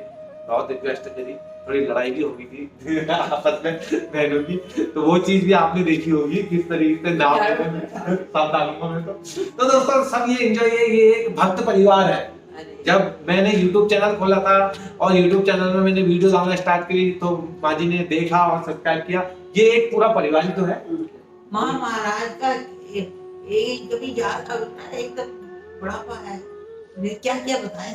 बहुत रिक्वेस्ट करी, थोड़ी लड़ाई भी हो गई थी आपस में बहनों की, तो वो चीज भी आपने देखी होगी किस तरीके से नाम में। तो दोस्तों सब ये एंजॉय, ये एक भक्त परिवार है। जब मैंने YouTube चैनल खोला था और YouTube चैनल में मैंने वीडियो डालना स्टार्ट करी, तो माँ जी ने देखा और सब्सक्राइब किया। ये एक पूरा परिवार ही तो है। माँ महाराज का एक कभी याद आता है, एकदम बुढ़ापा है, क्या क्या बताएं।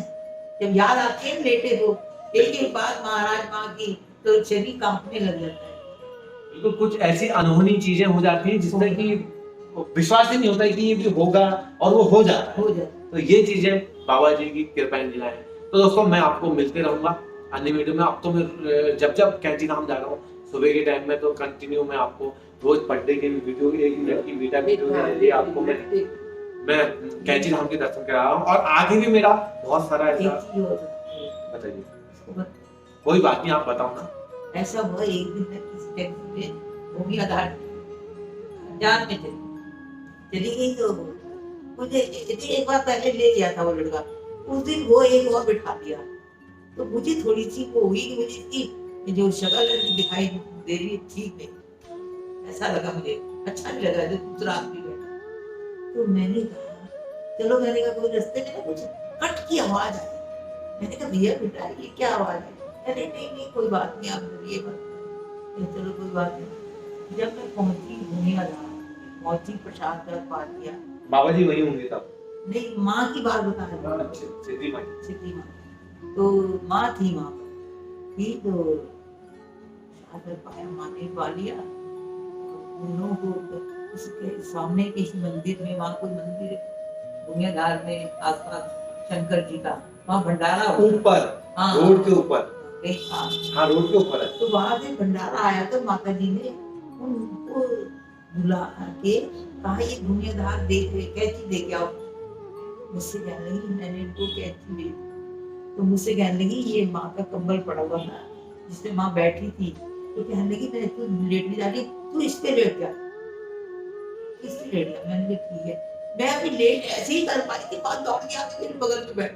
जब याद आती है लेटे तो एक बात महाराज माँ की, तो शरीर कांपने लग जाता है। बिल्कुल कुछ ऐसी अनहोनी चीजें हो जाती हैं जिसमें कि विश्वास ही नहीं होता है कि ये भी होगा, और वो हो जाता है। तो ये चीजें बाबा जी की कृपा लीला है। तो दोस्तों मैं आपको मिलते रहूंगा अन्य वीडियो में। अब तो मैं जब कैंची धाम जा रहा हूँ सुबह के टाइम में, तो कंटिन्यू मैं आपको रोज पढ़ने के वीडियो, 1 मिनट की वीडियो ये आपको मैं कैंची धाम के दर्शन करा रहा हूँ। और आगे भी मेरा बहुत सारा ऐसा, बताइए कोई बात नहीं, आप बताओ ना। ऐसा हुआ एक दिन मैं किसी टैक्सी में भूमि आधार जान में चली गई, तो मुझे एक बार पहले ले गया था वो लड़का, उस दिन वो एक और बिठा दिया, तो मुझे थोड़ी सी वो हुई कि मुझे इसकी जो शक्ल दिखाई दे रही ठीक नहीं, ऐसा लगा मुझे, अच्छा नहीं लगा। जो दूसरा आदमी बैठा, तो मैंने कहा चलो, मैंने कहा कोई रास्ते में कुछ कट की आवाज आई, मैंने कहा भैया बेटा ये क्या आवाज है? अरे नहीं कोई बात नहीं, आप डरिए मत, चलो कोई बात नहीं। जब मैं पहुंची प्रसाद का पाठ किया। बाबा जी वही होंगे तब? नहीं, माँ की बात बता रहा हूँ, सिद्धि माँ। तो माँ थी, वहाँ पर थी, तो प्रसाद पाया, माँ ने पा लिया। उन लोगों को उसके सामने किसी मंदिर में, वहाँ कोई मंदिर भूमियाधार में आसपास शंकर जी का, वहाँ भंडारा ऊपर, रोड के ऊपर, हाँ रोड के ऊपर है। तो वहां से भंडारा आया, तो माता जी ने उनको बुला के कहा ये भूमियाधार कैंची दे के आओ। मुझसे कहने लगी, मैंने इनको कैंची दी, तो मुझसे कहने लगी ये माँ का कंबल पड़ा हुआ था जिससे माँ बैठी थी, तो कहने लगी मैं तू लेटने जा रही, तू इस पे लेट जा, इस पे लेट जा। मैंने कहा ठीक है। मैं अभी लेट ऐसे ही कर पाई थी, बात दौड़ गया मेरे बगल में बैठ,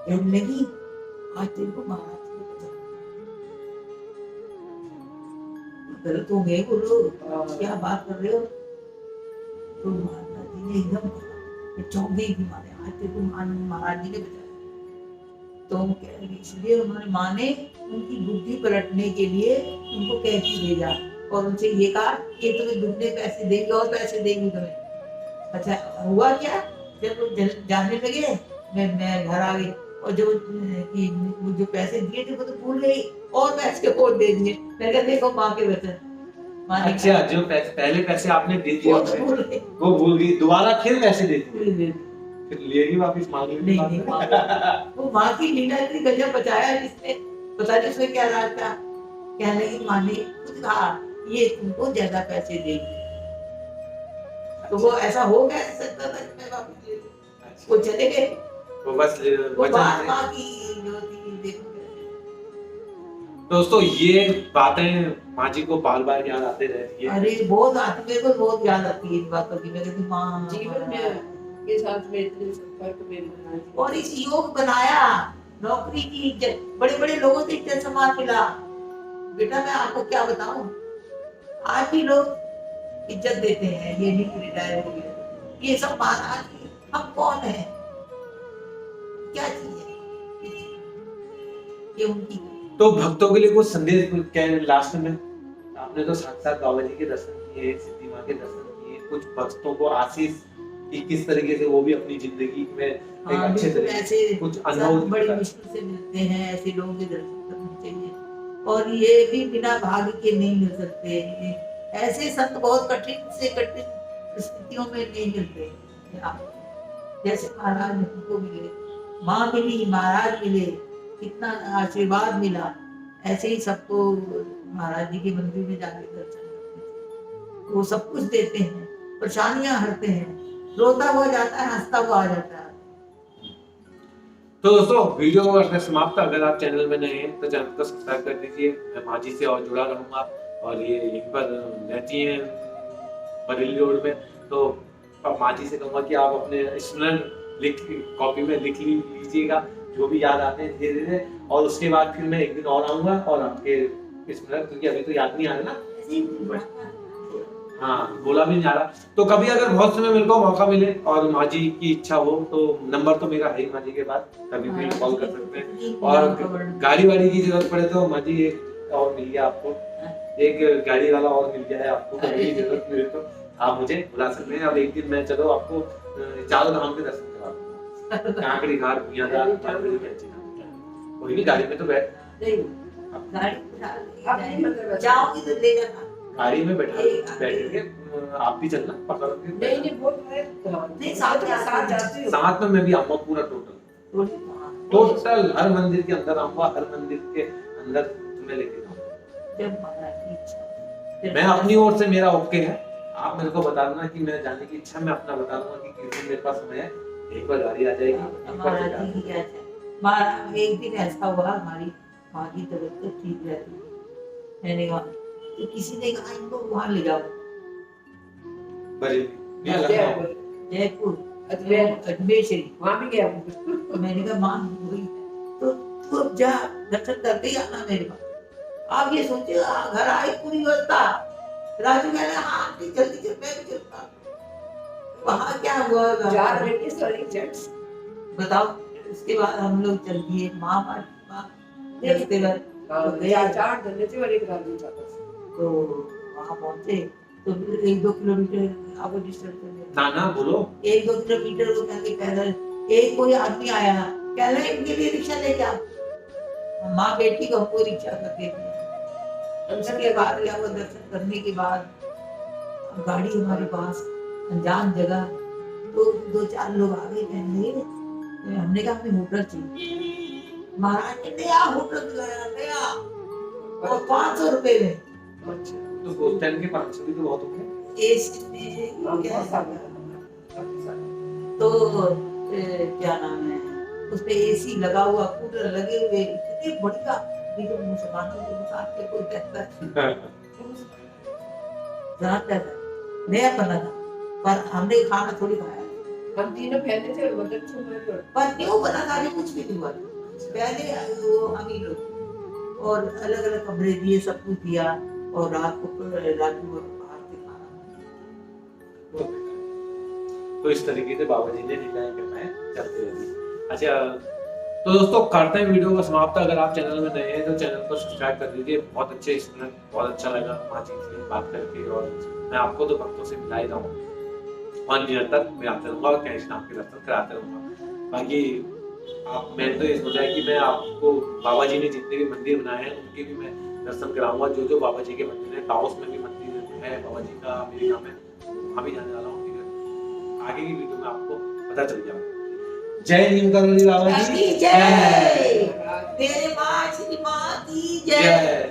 कहने लगी आज तेरे को महाराज गलत हो गए, बोलो क्या बात कर रहे हो? तो माता जी ने एकदम चौंक गई कि माने आज तेरे को महाराज जी ने बताया। तो कह रही इसलिए उन्होंने, माँ ने उनकी बुद्धि पलटने के लिए उनको कैंची भेजा और उनसे ये कहा कि तुम्हें दुगने पैसे देंगे और पैसे देंगी तुम्हें। अच्छा हुआ क्या, जब वो जाने लगे मैं घर आ गई और जो पैसे दिए थे वो तो भूल गई और पैसे और दे दिए। मैंने कहा देखो माँ के वचन। माँ ने अच्छा, जो पहले पैसे आपने दे दिए वो तो भूल गई। वो भूल गई, दोबारा फिर पैसे दे दिए, नहीं फिर लेगी वापस मांगेगी नहीं वो माँ की लीला इतनी गजब बचाया जिसने, पता नहीं उसमें क्या राज था। कहने लगी माँ ने खुद कहा ये तुमको ज्यादा पैसे देगी, तो वो ऐसा हो गया सकता था कि मैं वापस ले लूं। वो चले गए, वो बस वो बात वचन। माँ की जो थी देखो। दोस्तों ये बातें माँ जी को बार बार याद आते रहती है। अरे बहुत आती, मेरे को बहुत याद आती है इन बातों की। मैं कहती माँ जीवन में के साथ में इतने संपर्क में रहना चाहिए। और इस योग बनाया, नौकरी की इज्जत, बड़े बड़े लोगों से इज्जत सम्मान मिला। बेटा मैं आपको क्या बताऊं, आज भी लोग इज्जत देते हैं, ये नहीं रिटायर हो गया, ये सब महाराज की, हम कौन है, क्या चीज है ये उनकी। तो भक्तों के लिए कुछ संदेश क्या है लास्ट में? आपने तो साक्षात बाबा जी के दर्शन किए, सिद्धि माँ के दर्शन किए, कुछ भक्तों को आशीष कि किस तरीके से वो भी अपनी जिंदगी में एक अच्छे तरीके ऐसे कुछ अनुभव बड़ी मुश्किल से मिलते हैं, ऐसे लोगों के दर्शन करने चाहिए। और ये भी बिना भाग्य के नहीं मिल सकते, ऐसे संत बहुत कठिन से कठिन परिस्थितियों में नहीं मिलते। जैसे महाराज हमको मिले, माँ मिली, महाराज मिले, कितना आशीर्वाद मिला, ऐसे ही सबको महाराज जी के मंदिर में जाके दर्शन करते हैं। वो सब कुछ देते हैं, परेशानियां हरते हैं, रोता हुआ जाता है, हंसता हुआ आ जाता है। तो दोस्तों वीडियो को करते समाप्त। अगर आप चैनल में नए हैं तो चैनल को सब्सक्राइब कर दीजिए। मैं माँ जी से और जुड़ा रहूंगा, और ये यहीं पर रहती हैं बरेली रोड में। तो माँ जी से कहूँगा कि आप अपने स्मरण कॉपी में लिख लीजिएगा जो भी याद आते हैं धीरे धीरे, और उसके बाद फिर मैं एक दिन और आऊंगा और आपके स्मरण, क्योंकि अभी तो याद नहीं आ रहा ना, हाँ बोला भी नहीं आ रहा। तो कभी अगर बहुत समय मेरे को मौका मिले और माँ जी की इच्छा हो तो नंबर तो मेरा है ही माँ जी के पास, कभी भी कॉल कर सकते हैं। और गाड़ी वाड़ी की जरूरत पड़े तो माँ जी एक और मिल गया आपको, एक गाड़ी वाला और मिल गया है आपको, कभी भी जरूरत मिले तो आप मुझे बुला सकते हैं। अब एक दिन मैं चलो आपको चारों धाम के दर्शन करा दूंगा, कांकड़ी घाट, भुइयांधार, कोई नहीं, गाड़ी में तो बैठ जाओगी तो ले जाना, गाड़ी में बैठेंगे, आप भी चलना पकड़ के। नहीं वो नहीं साथ जाती हूँ। साथ में मैं भी आऊंगा पूरा टोटल हर मंदिर के अंदर आऊंगा, हर मंदिर के अंदर तुम्हें लेके जाऊंगा। मैं अपनी ओर से, मेरा ओके है, आप मेरे को बता देना कि मैं जाने की इच्छा, मैं अपना बता दूंगा कि किस दिन मेरे पास समय है, एक बार गाड़ी आ जाएगी। एक दिन ऐसा हुआ, हमारी माँ की तबीयत तो ठीक रहती, मैंने कहा तो किसी ने कहा इनको वहाँ ले जाओ, जयपुर अजमेर से, वहाँ भी गया। तो मैंने कहा माँ हुई तो तू अब जा दर्शन करके ही आना मेरे पास। आप ये सोचे घर आई पूरी व्यवस्था, राजू कहने हाँ आंटी जल्दी चल, मैं भी चलता। वहाँ क्या हुआ, 4 लेडीज और 1 जेंट्स, बताओ। उसके बाद हम लोग चल दिए माँ चलते गए, तो गया 4 जने थे और 1 राजू था। तो वहाँ पहुँचे तो 1-2 किलोमीटर आपको डिस्टेंस ना ना बोलो, 1-2 किलोमीटर वो कहते पैदल, एक कोई आदमी आया कह रहे इनके लिए रिक्शा लेके आओ। माँ बेटी को हमको रिक्शा करके दिया। उसके बाद क्या वो दर्शन करने के बाद गाड़ी हमारे पास, अनजान जगह, तो 2-4 लोग आ गए, कहने हमने कहा हमें होटल चाहिए। महाराज ने नया होटल दिलाया, नया, और 500 रुपए में। तो उस टाइम के 500 भी तो बहुत हो गए। एसी में तो क्या नाम है, उसपे एसी लगा हुआ, कूलर लगे हुए, इतनी बढ़िया, देखो मुसलमानों के साथ के कोई कहता नया बना था, पर हमने खाना थोड़ी खाया। हम तीनों पहले थे और बदल से पर न्यू बना था, कुछ भी नहीं हुआ। पहले वो हम ही लोग, और अलग अलग कमरे दिए, सब कुछ दिया, और रात को राजू बाहर से खाना। तो इस तरीके से बाबा जी ने लीलाएं करवाएं चलते रहती। अच्छा तो दोस्तों करते हैं वीडियो को समाप्त। अगर आप चैनल में नए हैं तो चैनल को सब्सक्राइब कर दीजिए। बहुत अच्छे स्टूडेंट, बहुत अच्छा लगा माँ जी से बात करके, और मैं आपको तो भक्तों से मिला ही रहा हूँ और निरंतर मैं आते रहूँगा और कैश नाम के दर्शन कराते रहूँगा। बाकी मैंने तो ये सोचा है कि मैं आपको बाबा जी ने जितने भी मंदिर बनाए हैं उनके भी मैं दर्शन कराऊंगा। जो जो बाबा जी के मंदिर है, ताओस में भी मंदिर है बाबा जी का, अमेरिका में, वहाँ भी जाने वाला हूँ। ठीक है, आगे की वीडियो में आपको पता चल जाएगा। जय नीम करोली बाबा जी जय, तेरे माँ श्री माँ की जय।